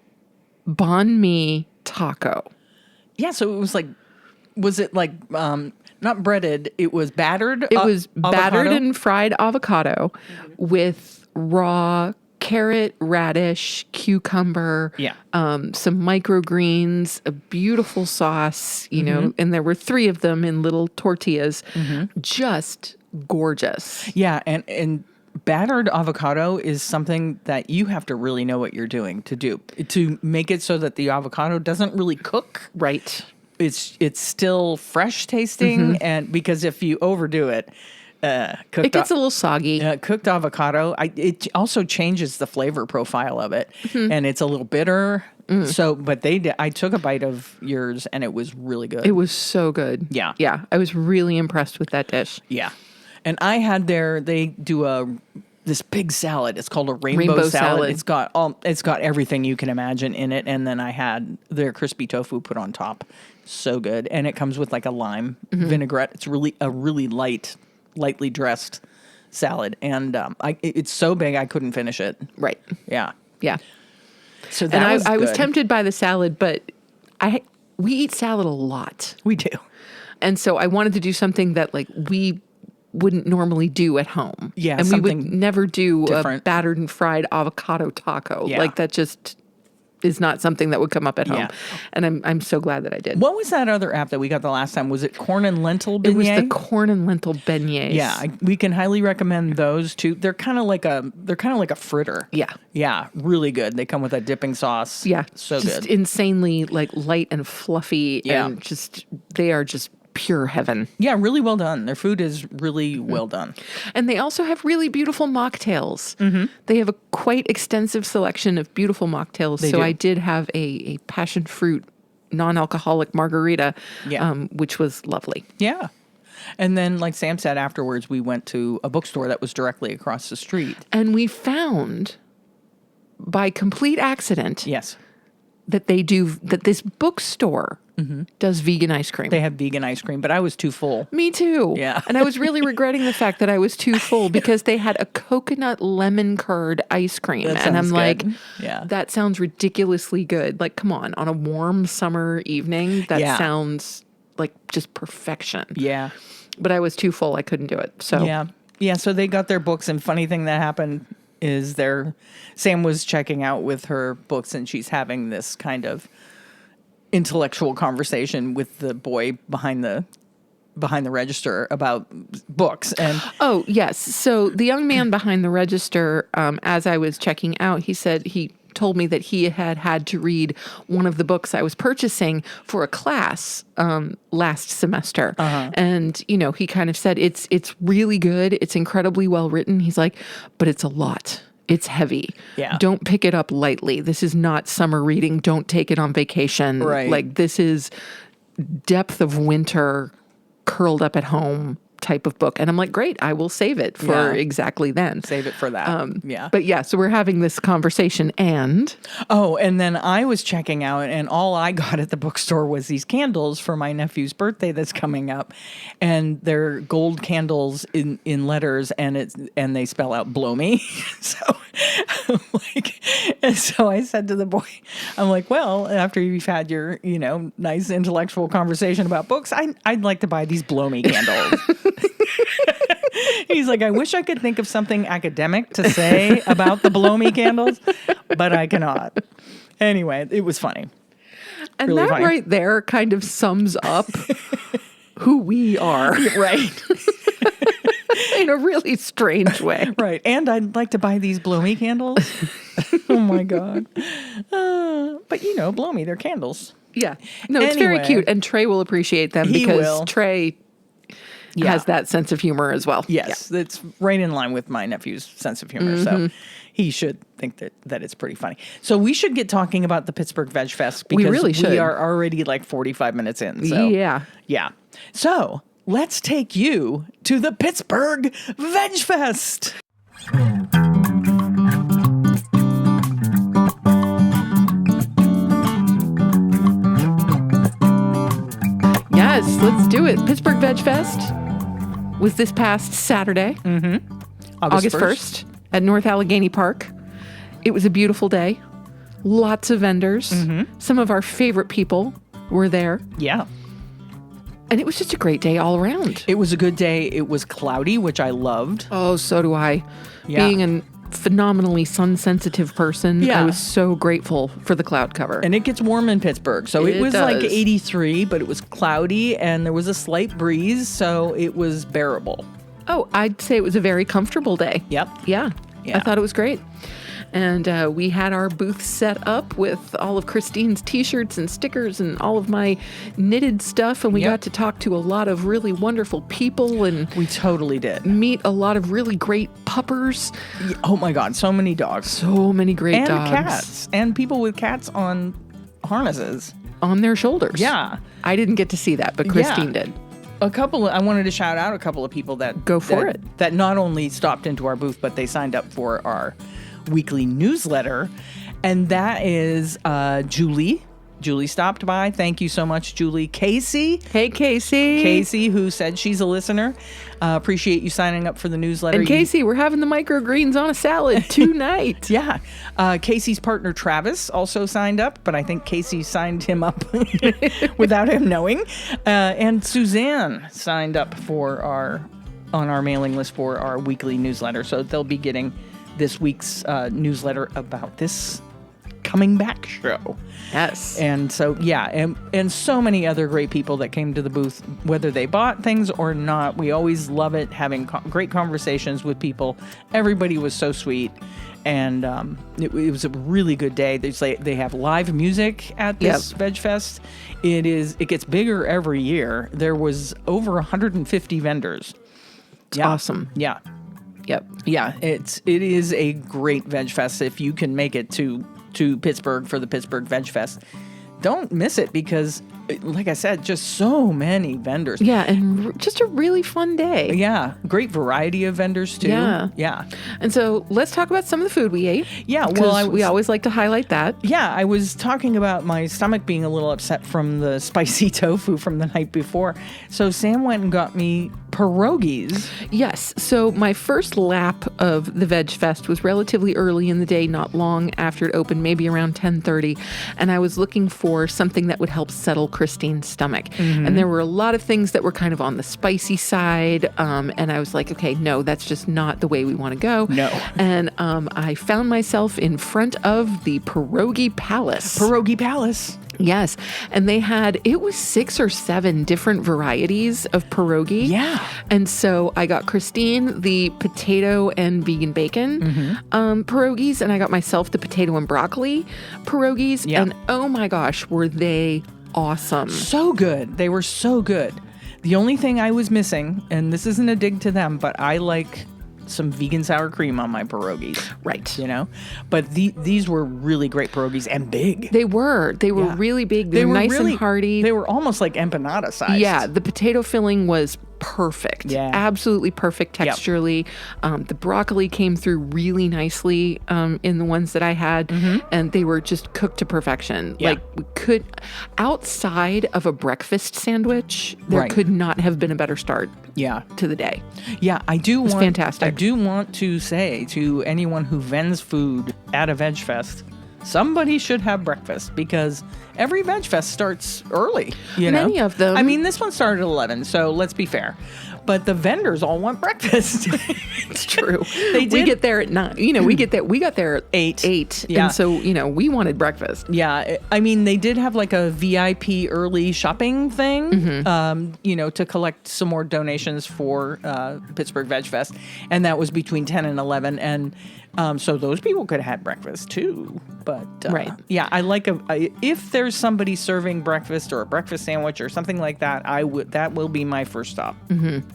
banh mi taco. Yeah, so it was like, was it like not breaded? It was battered. It was battered avocado? and fried avocado with raw carrot, radish, cucumber, some microgreens, a beautiful sauce, you know, and there were 3 of them in little tortillas. Just gorgeous. Yeah, and battered avocado is something that you have to really know what you're doing to make it so that the avocado doesn't really cook. Right. It's still fresh tasting, and because if you overdo it, It gets a little soggy. cooked avocado, it also changes the flavor profile of it, and it's a little bitter. So, but I took a bite of yours, and it was really good. It was so good. Yeah. Yeah. I was really impressed with that dish. Yeah, and I had they do this big salad. It's called a rainbow salad. It's got everything you can imagine in it, and then I had their crispy tofu put on top. So good, and it comes with like a lime vinaigrette. It's really a really lightly dressed salad, and it's so big I couldn't finish it. Right. Yeah, Yeah. so that And was I was good. tempted by the salad, but we eat salad a lot. We do. And so I wanted to do something that like we wouldn't normally do at home. Yeah, and we would something never do different. a battered and fried avocado taco. Yeah. Like that just is not something that would come up at home. Yeah. And I'm so glad that I did. What was that other app that we got the last time? Was it corn and lentil beignet? It was the corn and lentil beignets. Yeah, we can highly recommend those too. They're kind of like a fritter. Yeah. Yeah, really good. They come with a dipping sauce. Yeah. So just good. insanely like light and fluffy. Yeah. And just, they are just pure heaven. Yeah, really well done. Their food is really well done. And they also have really beautiful mocktails. They have a quite extensive selection of beautiful mocktails. They So do. I did have a passion fruit non-alcoholic margarita, which was lovely. Yeah. And then, like Sam said, afterwards, we went to a bookstore that was directly across the street. And we found, by complete accident, Yes. that this bookstore does vegan ice cream. They have vegan ice cream, but I was too full. Me too. Yeah. And I was really regretting the fact that I was too full because they had a coconut lemon curd ice cream. That And I'm sounds like, good. Yeah. that sounds ridiculously good. Like, come on a warm summer evening, that Yeah. sounds like just perfection. Yeah. But I was too full. I couldn't do it. So Yeah. Yeah. So they got their books, and funny thing that happened is Sam was checking out with her books, and she's having this kind of intellectual conversation with the boy behind the register about books. And Oh, yes. So the young man behind the register, as I was checking out, he told me that he had to read one of the books I was purchasing for a class last semester. And, you know, he kind of said, it's really good. It's incredibly well written. He's like, but it's a lot. It's heavy. Yeah. Don't pick it up lightly. This is not summer reading. Don't take it on vacation. Right. Like, this is depth of winter, curled up at home type of book. And I'm like, great, I will save it for exactly then. save it for that. Yeah. But yeah, so we're having this conversation and Oh, and then I was checking out, and all I got at the bookstore was these candles for my nephew's birthday that's coming up, and they're gold candles in letters, and they spell out "blow me." So, so I said to the boy, I'm like, well, after you've had your nice intellectual conversation about books, I'd like to buy these "blow me" candles. He's like, I wish I could think of something academic to say about the blow me candles, but I cannot. Anyway, it was funny. and Really that funny. right there kind of sums up who we are Right. in a really strange way. Right. And I'd like to buy these blow me candles. Oh my God. But blow me, they're candles. Yeah. No, it's very Anyway. cute. And Trey will appreciate them He because will. Trey has that sense of humor as well. Yes, it's right in line with my nephew's sense of humor. So he should think that it's pretty funny. So we should get talking about the Pittsburgh VegFest because We really should. we are already like 45 minutes in. So Yeah. So let's take you to the Pittsburgh VegFest. Yes, let's do it. Pittsburgh VegFest was this past Saturday, August 1st, at North Allegheny Park. It was a beautiful day. Lots of vendors. Some of our favorite people were there. Yeah. And it was just a great day all around. It was a good day. It was cloudy, which I loved. Oh, so do I. Yeah. Being a phenomenally sun-sensitive person, Yeah. I was so grateful for the cloud cover. And it gets warm in Pittsburgh. So it was like does. 83, but it was cloudy and there was a slight breeze. So it was bearable. Oh, I'd say it was a very comfortable day. Yep. Yeah. Yeah. I thought it was great. And we had our booth set up with all of Christine's t-shirts and stickers and all of my knitted stuff. And we Yep. got to talk to a lot of really wonderful people and We totally did. meet a lot of really great puppers. Oh my God, so many dogs. So many great And dogs. cats. And people with cats on harnesses. On their shoulders. Yeah. I didn't get to see that, but Christine did. I wanted to shout out a couple of people that Go for it. That not only stopped into our booth, but they signed up for our weekly newsletter. And that is Julie. Julie stopped by. Thank you so much, Julie. Casey. Hey, Casey. Casey, who said she's a listener. Appreciate you signing up for the newsletter. And Casey, we're having the microgreens on a salad tonight. Yeah. Casey's partner, Travis, also signed up, but I think Casey signed him up without him knowing. And Suzanne signed up on our mailing list for our weekly newsletter. So they'll be getting this week's newsletter about this coming back show. Yes. And so, yeah, and so many other great people that came to the booth, whether they bought things or not. We always love it, having great conversations with people. Everybody was so sweet. And it was a really good day. They have live music at this VegFest. It gets bigger every year. There was over 150 vendors. It's awesome. Yeah. Yep. Yeah, it is a great VegFest. If you can make it to Pittsburgh for the Pittsburgh VegFest, don't miss it because, like I said, just so many vendors. Yeah, and just a really fun day. Yeah, great variety of vendors too. Yeah. And so let's talk about some of the food we ate. Yeah, well, we always like to highlight that. Yeah, I was talking about my stomach being a little upset from the spicy tofu from the night before. So Sam went and got me pierogies. Yes. So my first lap of the Veg Fest was relatively early in the day, not long after it opened, maybe around 10:30. And I was looking for something that would help settle Christine's stomach. And there were a lot of things that were kind of on the spicy side. And I was like, okay, no, that's just not the way we want to go. No. And I found myself in front of the Pierogi Palace. Pierogi Palace. Yes. And they had, it was 6 or 7 different varieties of pierogi. Yeah. And so I got Christine the potato and vegan bacon pierogies, and I got myself the potato and broccoli pierogies. Yeah. And oh my gosh, were they awesome. So good. They were so good. The only thing I was missing, and this isn't a dig to them, but I like some vegan sour cream on my pierogies. Right. You know? But these were really great pierogies and big. They were Yeah. really big. They were nice really, and hearty. They were almost like empanada sized. Yeah, the potato filling was perfect. Yeah. Absolutely perfect texturally. The broccoli came through really nicely in the ones that I had, and they were just cooked to perfection. Yeah. Like, we could, outside of a breakfast sandwich, there Right. could not have been a better start Yeah. to the day. Yeah, I do want fantastic. I do want to say to anyone who vends food at a VegFest, somebody should have breakfast because every VegFest starts early. You know? Many of them. I mean, this one started at 11, so let's be fair. But the vendors all want breakfast. It's true. They We did. get there at 9. You know, we got there at 8. 8. Yeah. And so, you know, we wanted breakfast. Yeah, I mean, they did have like a VIP early shopping thing, you know, to collect some more donations for Pittsburgh VegFest, and that was between 10 and 11. And So those people could have had breakfast too. But Right. yeah, I like if there's somebody serving breakfast or a breakfast sandwich or something like that, that will be my first stop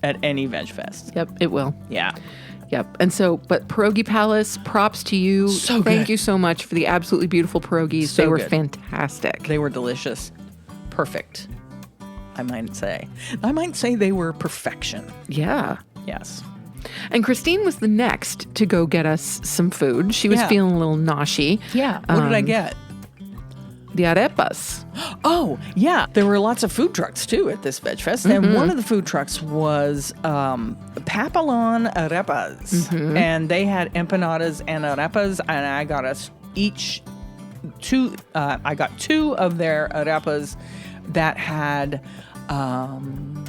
at any Veg Fest. Yep, it will. Yeah. Yep. And so, but Pierogi Palace, props to you. So Thank good. you so much for the absolutely beautiful pierogies. So they were good. fantastic. They were delicious. Perfect. I might say they were perfection. Yeah. Yes. And Christine was the next to go get us some food. She was Yeah. feeling a little noshy. Yeah. What did I get? The arepas. Oh, yeah. There were lots of food trucks, too, at this Veg Fest. And one of the food trucks was Papelon Arepas. And they had empanadas and arepas. And I got us each two. I got two of their arepas that had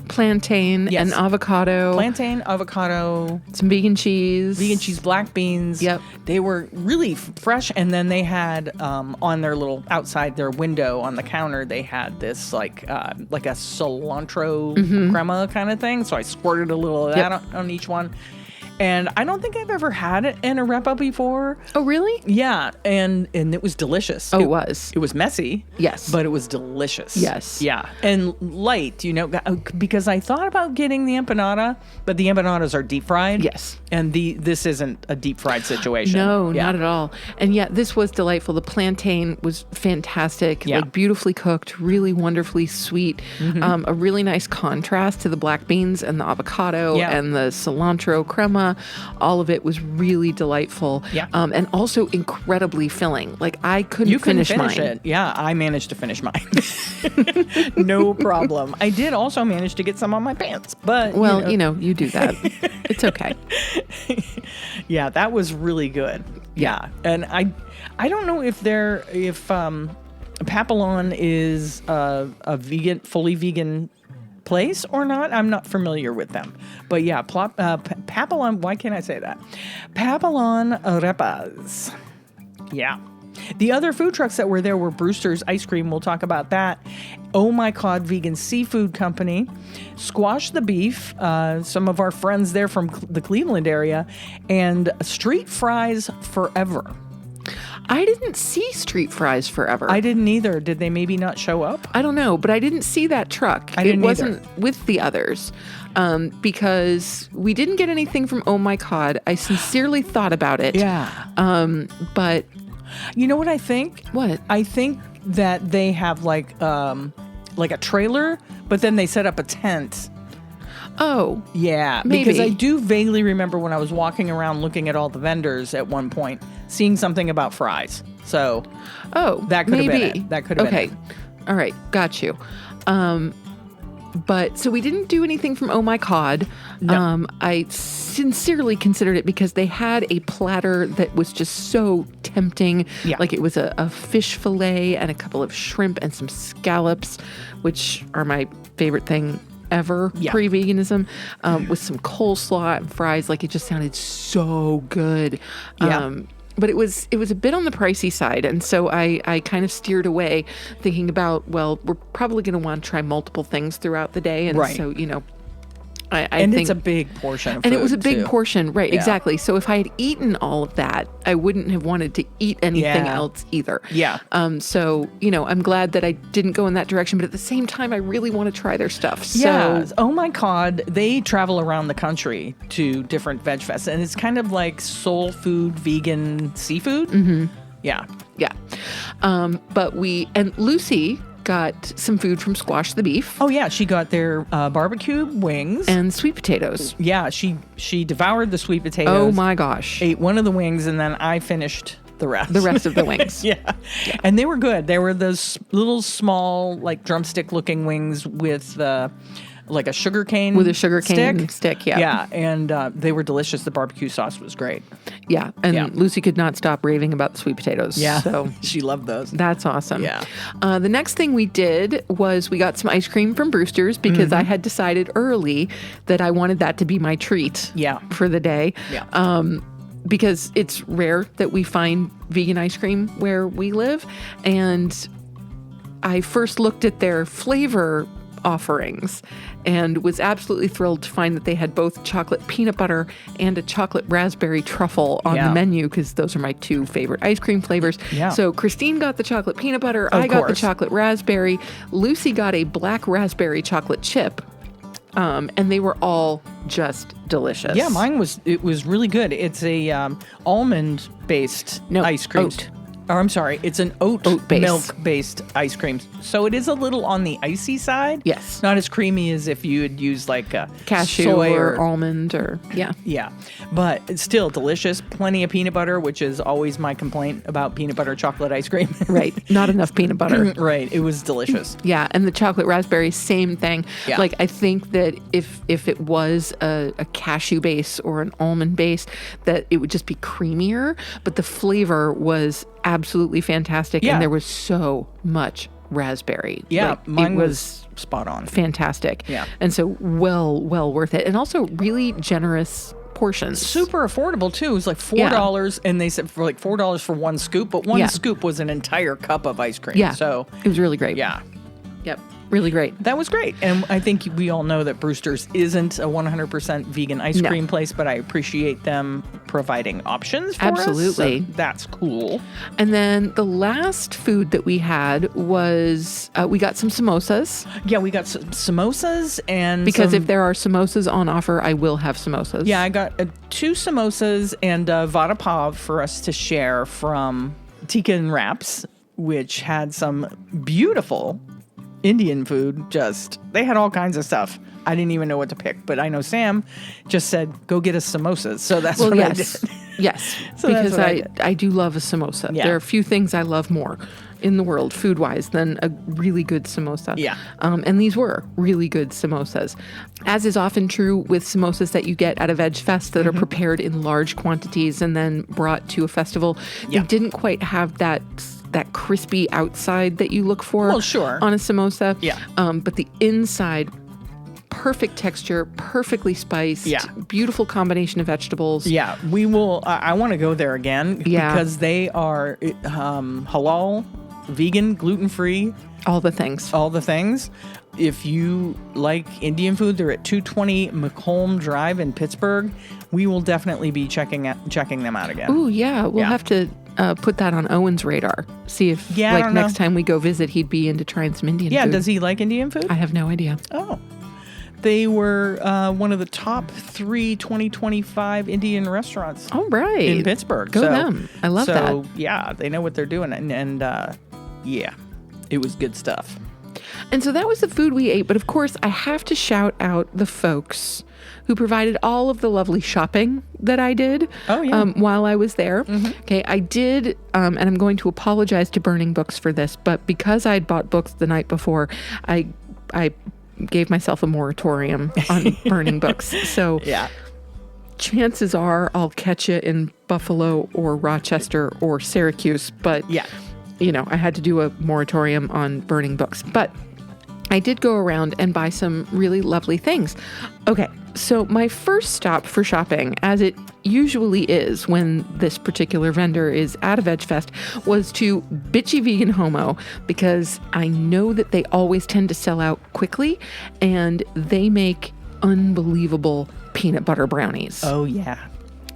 Plantain Yes. and avocado. plantain, avocado, Some vegan cheese. black beans. Yep. They were really fresh. And then they had on their little outside their window on the counter, they had this like a cilantro crema kind of thing. So I squirted a little of that on each one. And I don't think I've ever had it in a arepa before. Oh, really? Yeah, and it was delicious. Oh, it was. It was messy. Yes. But it was delicious. Yes. Yeah. And light, because I thought about getting the empanada, but the empanadas are deep fried. Yes. And this isn't a deep fried situation. No, Yeah. not at all. And yet this was delightful. The plantain was fantastic, Yeah. like beautifully cooked, really wonderfully sweet. A really nice contrast to the black beans and the avocado Yeah. and the cilantro crema. All of it was really delightful. Yeah. And also incredibly filling. Like I couldn't You couldn't finish mine. it. Yeah, I managed to finish mine. No problem. I did also manage to get some on my pants, but Well, you do that. It's okay. yeah, that was really good. Yeah. And I don't know if Papelon is a fully vegan place or not. I'm not familiar with them. But yeah, Papelon, why can't I say that? Papelon Arepas. Yeah. The other food trucks that were there were Brewster's Ice Cream. We'll talk about that. Oh My God Vegan Seafood Company. Squash the Beef. Some of our friends there from the Cleveland area. And Street Fries Forever. I didn't see street fries forever. I didn't either. Did they maybe not show up? I don't know, but I didn't see that truck. I didn't It wasn't either. with the others because we didn't get anything from Oh My God. I sincerely thought about it. Yeah. But You know what I think? what? I think that they have like a trailer, but then they set up a tent. Oh, Yeah, Maybe. because I do vaguely remember when I was walking around looking at all the vendors at one point, seeing something about fries. So that could have maybe. been it. That could have okay. been All right, got you. But so we didn't do anything from Oh My God. No. I sincerely considered it because they had a platter that was just so tempting. Yeah. Like it was a fish fillet and a couple of shrimp and some scallops, which are my favorite thing ever Yeah. pre-veganism, with some coleslaw and fries. Like it just sounded so good. Yeah. But it was a bit on the pricey side, and so I kind of steered away, thinking about, well, we're probably going to want to try multiple things throughout the day, and Right. so I and think it's a big portion of and food, it was a big too. portion, right? Yeah. Exactly. So if I had eaten all of that, I wouldn't have wanted to eat anything Yeah. else either. Yeah. So I'm glad that I didn't go in that direction, but at the same time, I really want to try their stuff. Yeah. So Oh My God, they travel around the country to different veg fests, and it's kind of like soul food, vegan seafood. Mm-hmm. Yeah. yeah. But Lucy got some food from Squash the Beef Oh yeah, she got their barbecue wings. and sweet potatoes. Yeah, she devoured the sweet potatoes. Oh my gosh. Ate one of the wings, and then I finished the rest. The rest of the wings. Yeah. And they were good. They were those little small, like drumstick looking wings with like a sugar cane With a sugar cane stick, yeah. Yeah, and they were delicious. The barbecue sauce was great. Yeah. And Yeah. Lucy could not stop raving about the sweet potatoes. So she loved those. that's awesome. Yeah. The next thing we did was we got some ice cream from Brewster's because I had decided early that I wanted that to be my treat Yeah. for the day. Yeah. Because it's rare that we find vegan ice cream where we live. And I first looked at their flavor offerings and was absolutely thrilled to find that they had both chocolate peanut butter and a chocolate raspberry truffle on the menu, because those are my two favorite ice cream flavors. Yeah. So Christine got the chocolate peanut butter. I got the chocolate raspberry. Lucy got a black raspberry chocolate chip. And they were all just delicious. Yeah, mine was really good. It's a almond based ice cream. Oat. Or I'm sorry, it's an oat base. milk-based ice cream. So it is a little on the icy side. Yes. Not as creamy as if you had used like a Cashew soy or almond or, yeah. Yeah, but it's still delicious. Plenty of peanut butter, which is always my complaint about peanut butter chocolate ice cream. Right. Not enough peanut butter. Right. It was delicious. Yeah, and the chocolate raspberry, same thing. Yeah. Like, I think that if it was a cashew base or an almond base, that it would just be creamier, but the flavor was absolutely fantastic, Yeah. and there was so much raspberry. Yeah, Like, mine it was spot on. fantastic. Yeah. And so well worth it. And also really generous portions. Super affordable too. It was like $4, and they said for like $4 for one scoop, but one scoop was an entire cup of ice cream. Yeah. So it was really great. yeah. Yep. Really great. That was great. And I think we all know that Brewster's isn't a 100% vegan ice cream place, but I appreciate them providing options for us. Absolutely. So that's cool. And then the last food that we had was we got some samosas. Yeah, we got some samosas and Because some- if there are samosas on offer, I will have samosas. Yeah, I got 2 samosas and vada pav for us to share from Tikka and Wraps, which had some beautiful Indian food. They had all kinds of stuff. I didn't even know what to pick, but I know Sam just said, go get us samosas. So that's what I did. Yes, So that's because what I I do love a samosa. Yeah. There are a few things I love more in the world, food-wise, than a really good samosa. Yeah. And these were really good samosas. As is often true with samosas that you get at a VegFest that are prepared in large quantities and then brought to a festival, Yeah. they didn't quite have that crispy outside that you look for Well, sure. on a samosa. Yeah. But the inside, perfect texture, perfectly spiced, Yeah. beautiful combination of vegetables. Yeah, we will. I want to go there again Yeah. because they are halal, vegan, gluten-free, All the things. all the things. If you like Indian food, they're at 220 McComb Drive in Pittsburgh. We will definitely be checking them out again. Ooh, yeah. We'll Yeah. have to put that on Owen's radar. See if, Yeah, I like, don't next know. time we go visit, he'd be into trying some Indian Yeah, food. does he like Indian food? I have no idea. Oh. They were one of the top 3 2025 Indian restaurants All right. in Pittsburgh. Go them. I love that. So, yeah, they know what they're doing. And yeah, it was good stuff. And so that was the food we ate. But of course, I have to shout out the folks who provided all of the lovely shopping that I did Oh, yeah. while I was there. Okay, I did, and I'm going to apologize to Burning Books for this, but because I had bought books the night before, I gave myself a moratorium on Burning Books. So Yeah. chances are I'll catch you in Buffalo or Rochester or Syracuse, but Yeah. you know, I had to do a moratorium on burning books. But I did go around and buy some really lovely things. Okay, so my first stop for shopping, as it usually is when this particular vendor is at a VegFest, was to Bitchy Vegan Homo, because I know that they always tend to sell out quickly, and they make unbelievable peanut butter brownies. Oh, yeah.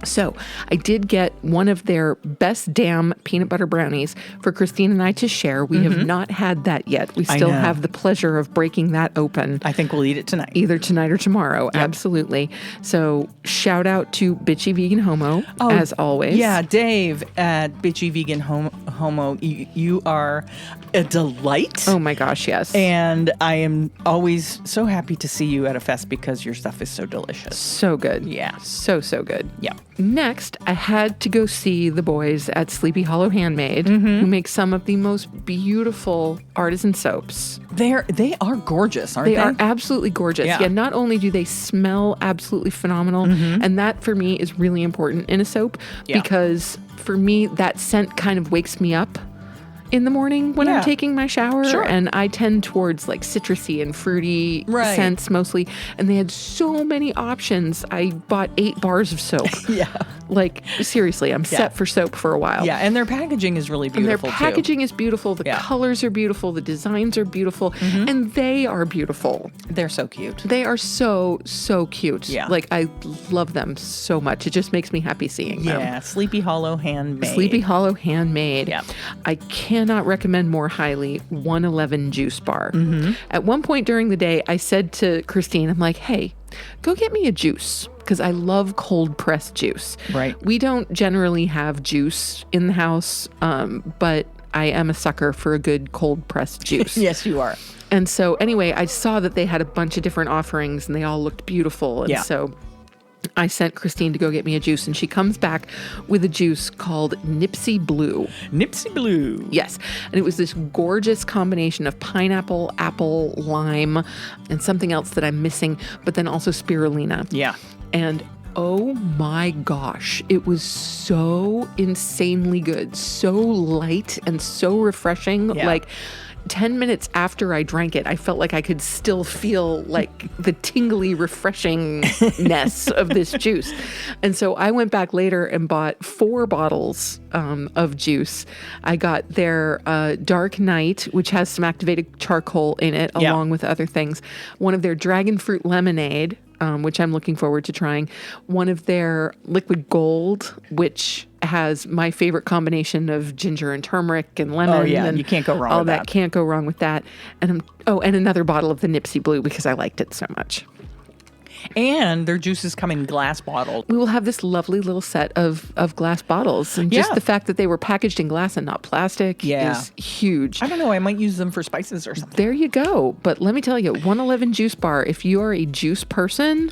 So I did get one of their best damn peanut butter brownies for Christine and I to share. We have not had that yet. We still know. have the pleasure of breaking that open. I think we'll eat it tonight. Either tonight or tomorrow. Absolutely. So shout out to Bitchy Vegan Homo, as always. Yeah, Dave at Bitchy Vegan Homo, you are a delight. Oh my gosh, yes. And I am always so happy to see you at a fest because your stuff is so delicious. So good. Yeah. So good. Yeah. Next, I had to go see the boys at Sleepy Hollow Handmade, who make some of the most beautiful artisan soaps. They are gorgeous, aren't they? They are absolutely gorgeous. Yeah. Yeah, not only do they smell absolutely phenomenal, and that for me is really important in a soap, because for me, that scent kind of wakes me up in the morning when I'm taking my shower. Sure. And I tend towards like citrusy and fruity Right. scents mostly. And they had so many options. I bought 8 bars of soap. Yeah. Like, seriously, I'm set for soap for a while. Yeah, and their packaging is really And their beautiful, packaging is beautiful. The colors are beautiful. The designs are beautiful. And they are beautiful. They're so cute. They are so, so cute. Yeah. Like, I love them so much. It just makes me happy seeing them. Yeah, Sleepy Hollow handmade. Sleepy Hollow handmade. Yeah. I cannot recommend more highly 111 Juice Bar. At one point during the day, I said to Christine, I'm like, hey, go get me a juice, because I love cold pressed juice. Right. We don't generally have juice in the house, but I am a sucker for a good cold pressed juice. Yes, you are. And so anyway, I saw that they had a bunch of different offerings and they all looked beautiful. And so I sent Christine to go get me a juice, and she comes back with a juice called Nipsey Blue. Nipsey Blue. Yes. And it was this gorgeous combination of pineapple, apple, lime, and something else that I'm missing, but then also spirulina. Yeah. And oh my gosh, it was so insanely good, so light and so refreshing. Yeah. Like 10 minutes after I drank it, I felt like I could still feel like the tingly refreshingness of this juice. And so I went back later and bought 4 bottles of juice. I got their Dark Night, which has some activated charcoal in it, along with other things. One of their Dragon Fruit Lemonade, which I'm looking forward to trying. One of their Liquid Gold, which has my favorite combination of ginger and turmeric and lemon. Oh, yeah. And You can't go wrong with that. Can't go wrong with that. And and another bottle of the Nipsey Blue, because I liked it so much. And their juices come in glass bottles. We will have this lovely little set of glass bottles. And just the fact that they were packaged in glass and not plastic is huge. I don't know. I might use them for spices or something. There you go. But let me tell you, 111 Juice Bar, if you are a juice person,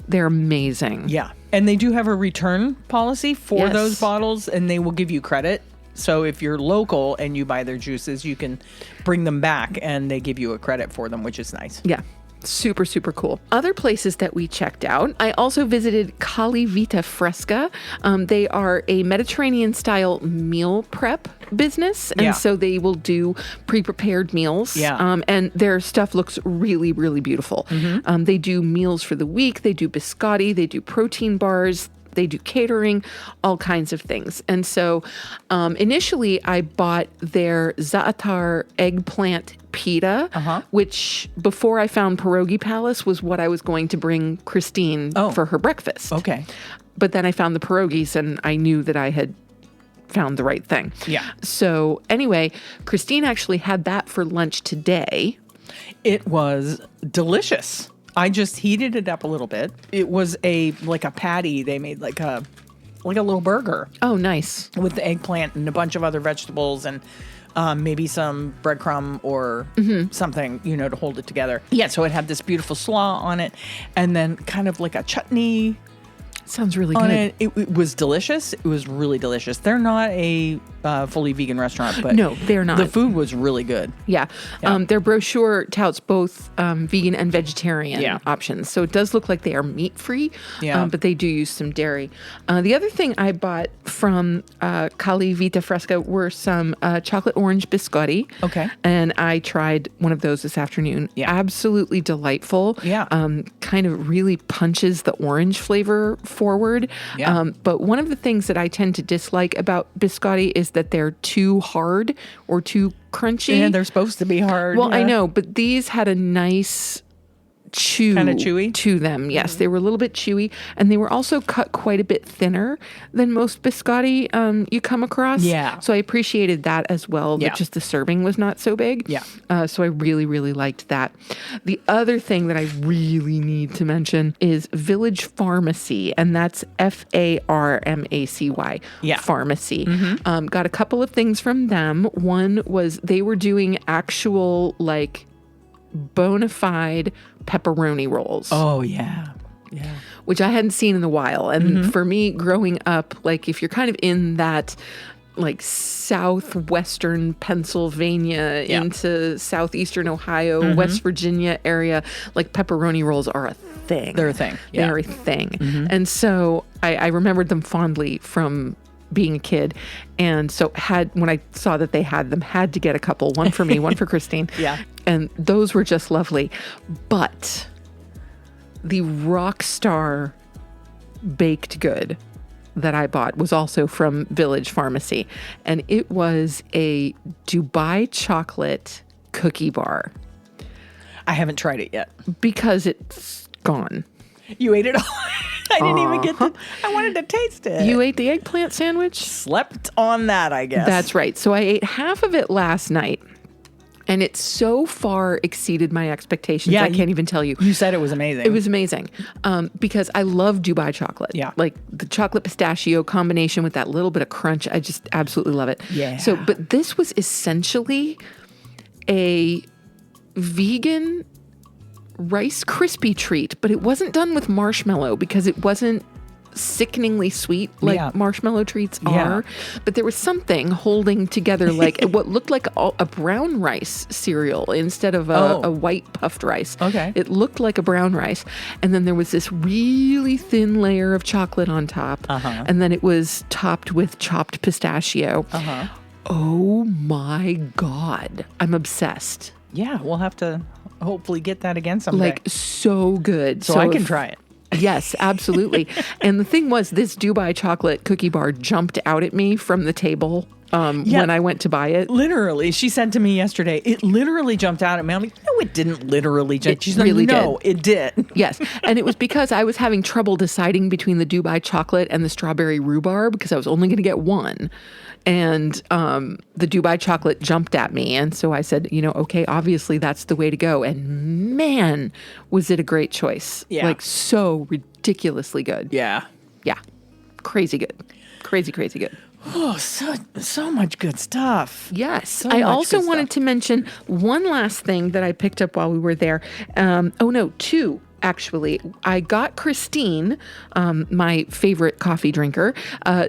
they're amazing. Yeah. And they do have a return policy for Yes. those bottles, and they will give you credit. So if you're local and you buy their juices, you can bring them back and they give you a credit for them, which is nice. Yeah. Super, super cool. Other places that we checked out, I also visited Cali Vita Fresca. They are a Mediterranean style meal prep business. And so they will do pre-prepared meals. And their stuff looks really, really beautiful. They do meals for the week. They do biscotti. They do protein bars. They do catering, all kinds of things. And so initially I bought their za'atar eggplant pita, which before I found Pierogi Palace was what I was going to bring Christine for her breakfast. Okay. But then I found the pierogies and I knew that I had found the right thing. Yeah. So anyway, Christine actually had that for lunch today. It was delicious. I just heated it up a little bit. It was like a patty. They made like a little burger. Oh, nice. With the eggplant and a bunch of other vegetables and maybe some breadcrumb or something, to hold it together. Yeah, so it had this beautiful slaw on it and then kind of like a chutney Sounds really on good. It was delicious. It was really delicious. They're not a fully vegan restaurant, but no, they're not. The food was really good. Yeah. Their brochure touts both vegan and vegetarian options. So it does look like they are meat-free, but they do use some dairy. The other thing I bought from Cali Vita Fresca were some chocolate orange biscotti. Okay. And I tried one of those this afternoon. Yeah. Absolutely delightful. Yeah. Kind of really punches the orange flavor forward. Yeah. But one of the things that I tend to dislike about biscotti is that they're too hard or too crunchy. Yeah, they're supposed to be hard. Well, I know, but these had a nice chew Kinda chewy? to them. Yes, they were a little bit chewy, and they were also cut quite a bit thinner than most biscotti you come across. Yeah. So I appreciated that as well, that just the serving was not so big. Yeah. So I really, really liked that. The other thing that I really need to mention is Village Pharmacy, and that's Pharmacy. Yeah. Pharmacy. Got a couple of things from them. One was they were doing actual, like, bona fide pepperoni rolls. Oh, yeah. Yeah. Which I hadn't seen in a while. And for me, growing up, like, if you're kind of in that, like, southwestern Pennsylvania into southeastern Ohio, West Virginia area, like, pepperoni rolls are a thing. They're a thing. They are a thing. And so I remembered them fondly from being a kid. And so when I saw that they had them, had to get a couple, one for me, one for Christine. Yeah. And those were just lovely. But the Rockstar baked good that I bought was also from Village Pharmacy, and it was a Dubai chocolate cookie bar I haven't tried it yet. because it's gone. You ate it all. I didn't even get to. I wanted to taste it. You ate the eggplant sandwich? Slept on that, I guess. That's right. So I ate half of it last night, and it so far exceeded my expectations. Yeah, I can't even tell you. You said it was amazing. It was amazing because I love Dubai chocolate. Yeah. Like the chocolate pistachio combination with that little bit of crunch. I just absolutely love it. Yeah. So, but this was essentially a vegan Rice Krispie treat, but it wasn't done with marshmallow because it wasn't sickeningly sweet like Yeah. marshmallow treats Yeah. are. But there was something holding together like what looked like a brown rice cereal instead of a white puffed rice. Okay. It looked like a brown rice. And then there was this really thin layer of chocolate on top. Uh-huh. And then it was topped with chopped pistachio. Uh-huh. Oh my God. I'm obsessed. Yeah, we'll have to hopefully get that again someday. Like so good. so I can if- try it. Yes, absolutely. And the thing was, this Dubai chocolate cookie bar jumped out at me from the table when I went to buy it. Literally, she said to me yesterday, it literally jumped out at me. I'm like, no, it didn't literally jump. It She's like, really no, it did. Yes. And it was because I was having trouble deciding between the Dubai chocolate and the strawberry rhubarb because I was only going to get one. And the Dubai chocolate jumped at me. And so I said, okay, obviously that's the way to go. And man, was it a great choice. Yeah. Like so ridiculously good. Yeah. Yeah. Crazy good. Crazy, crazy good. Oh, so much good stuff. Yes. much I also good wanted stuff. to mention one last thing that I picked up while we were there. Two. Actually, I got Christine, my favorite coffee drinker,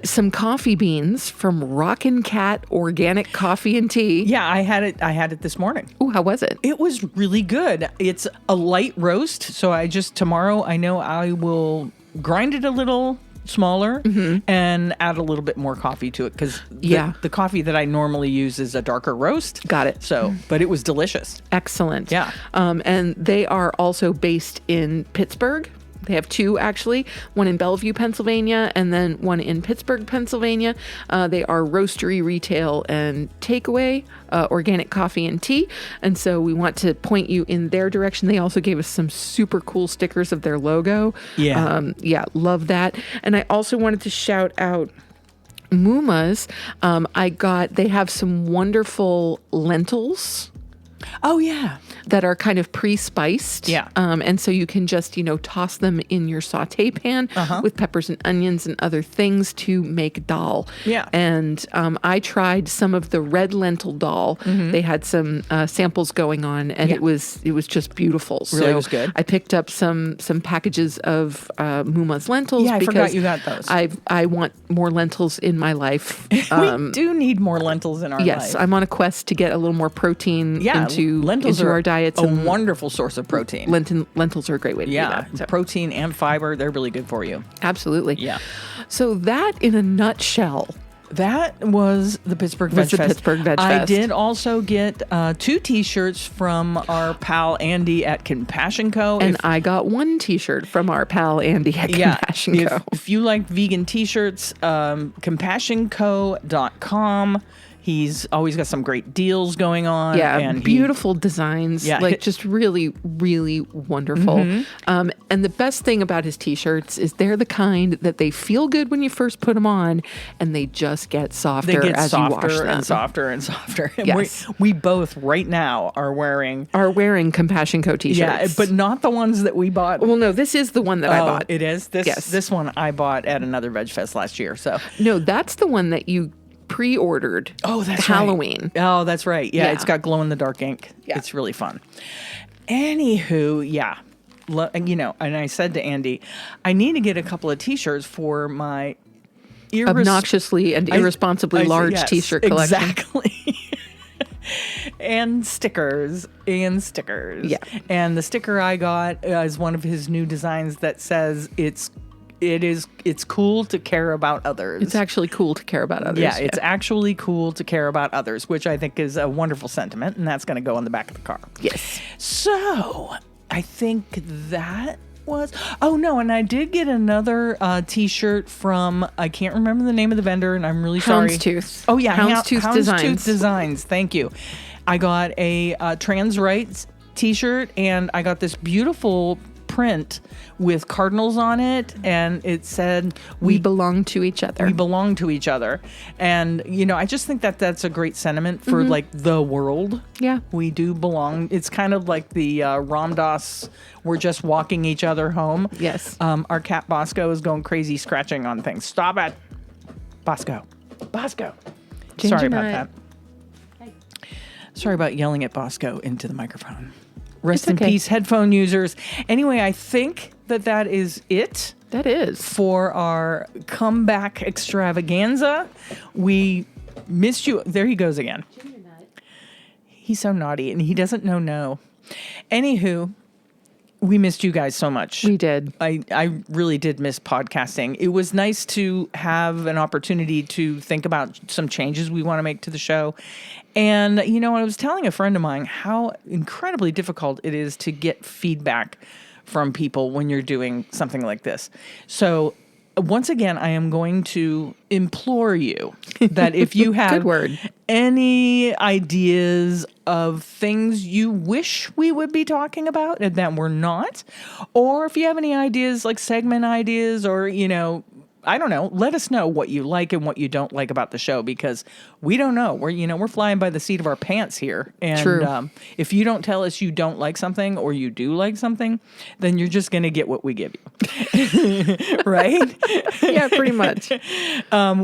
some coffee beans from Rockin' Cat Organic Coffee and Tea. Yeah, I had it this morning. Oh, how was it? It was really good. It's a light roast, so tomorrow I know I will grind it a little smaller and add a little bit more coffee to it because the coffee that I normally use is a darker roast. Got it. So, but it was delicious. Excellent. Yeah. And they are also based in Pittsburgh. They have two, actually, one in Bellevue, Pennsylvania, and then one in Pittsburgh, Pennsylvania. They are roastery, retail, and takeaway, organic coffee and tea. And so we want to point you in their direction. They also gave us some super cool stickers of their logo. Yeah. Love that. And I also wanted to shout out Muma's. They have some wonderful lentils Oh yeah. that are kind of pre-spiced. Yeah. And so you can just, toss them in your saute pan with peppers and onions and other things to make dal. Yeah. And I tried some of the red lentil dal. They had some samples going on, and it was just beautiful. Really so was good. I picked up some packages of Muma's lentils. Yeah, I because forgot you got those. I want more lentils in my life. We do need more lentils in our Yes, life. I'm on a quest to get a little more protein into lentils into are our diets. a and wonderful source of protein. lentils are a great way to do Yeah, that. So, protein and fiber, they're really good for you. absolutely. Yeah. So that in a nutshell. That was the Pittsburgh VegFest. Pittsburgh VegFest. I did also get 2 T-shirts from our pal Andy at Compassion Co. And I got one T-shirt from our pal Andy at Compassion Co. If you like vegan T-shirts, compassionco.com. He's always got some great deals going on. Yeah, and beautiful designs. Yeah. Like just really, really wonderful. And the best thing about his T-shirts is they're the kind that they feel good when you first put them on, and they just get softer They get as you wash softer them. and softer and softer. And Yes. we both right now are wearing. Are wearing Compassion Co. T-shirts. Yeah, but not the ones that we bought. well, no, this is the one that I bought. It is? Yes. This one I bought at another VegFest last year. So. No, that's the one that you pre-ordered. Oh, that's Halloween. Right. Oh, that's right. Yeah, Yeah. it's got glow-in-the-dark ink. Yeah. It's really fun. Anywho, yeah. And I said to Andy, I need to get a couple of T-shirts for my Obnoxiously and irresponsibly large yes, T-shirt collection. Exactly. And stickers. Yeah. And the sticker I got is one of his new designs that says it's cool to care about others. It's actually cool to care about others. Yeah, it's actually cool to care about others, which I think is a wonderful sentiment, and that's going to go on the back of the car. Yes. So, I think that was. Oh, no, and I did get another T-shirt from, I can't remember the name of the vendor, and I'm really sorry. Houndstooth. Oh, yeah. Houndstooth Designs. Designs. Thank you. I got a trans rights T-shirt, and I got this beautiful print with cardinals on it, and it said We belong to each other. we belong to each other. And I just think that that's a great sentiment for like the world. Yeah. We do belong. It's kind of like the Ram Dass, we're just walking each other home. Yes. Our cat Bosco is going crazy scratching on things. Stop it, Bosco. Ginger Sorry about nut. that. Sorry about yelling at Bosco into the microphone. Rest It's in okay. peace, headphone users. Anyway, I think that is it That is. for our comeback extravaganza. We missed you. There he goes again. He's so naughty, and he doesn't know no. Anywho, we missed you guys so much. We did. I really did miss podcasting. It was nice to have an opportunity to think about some changes we want to make to the show. And, I was telling a friend of mine how incredibly difficult it is to get feedback from people when you're doing something like this. So once again, I am going to implore you that if you have Good word. any ideas of things you wish we would be talking about and that we're not, or if you have any ideas like segment ideas or, I don't know, let us know what you like and what you don't like about the show, because we don't know. We're flying by the seat of our pants here. And True. If you don't tell us you don't like something or you do like something, then you're just going to get what we give you. Right? Yeah, pretty much.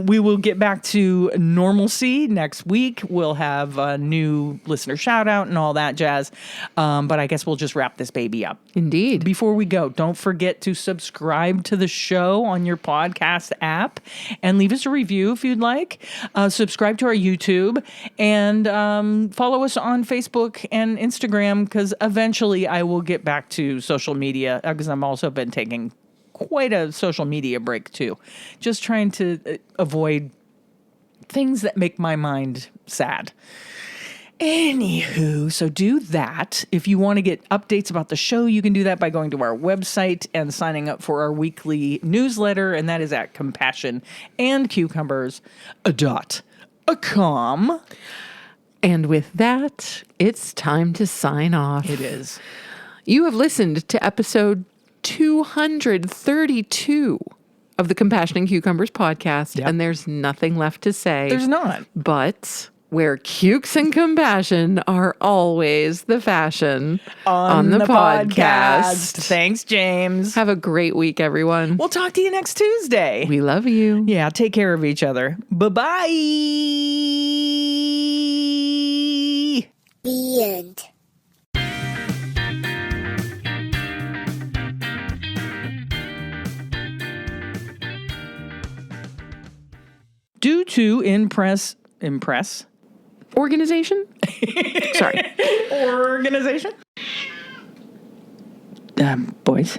We will get back to normalcy next week. We'll have a new listener shout out and all that jazz. But I guess we'll just wrap this baby up. Indeed. Before we go, don't forget to subscribe to the show on your podcast app and leave us a review if you'd like. Subscribe to our YouTube and follow us on Facebook and Instagram, because eventually I will get back to social media, because I've also been taking quite a social media break too. Just trying to avoid things that make my mind sad. Anywho, so do that. If you want to get updates about the show, you can do that by going to our website and signing up for our weekly newsletter, and that is at compassionandcucumbers.com. And with that, it's time to sign off. It is. You have listened to episode 232 of the Compassion and Cucumbers podcast, Yep. and there's nothing left to say. There's not. But where cukes and compassion are always the fashion on the podcast. Thanks, James. Have a great week, everyone. We'll talk to you next Tuesday. We love you. Yeah, take care of each other. Bye-bye. The end. Due to impress Organization? Sorry. organization. Boys.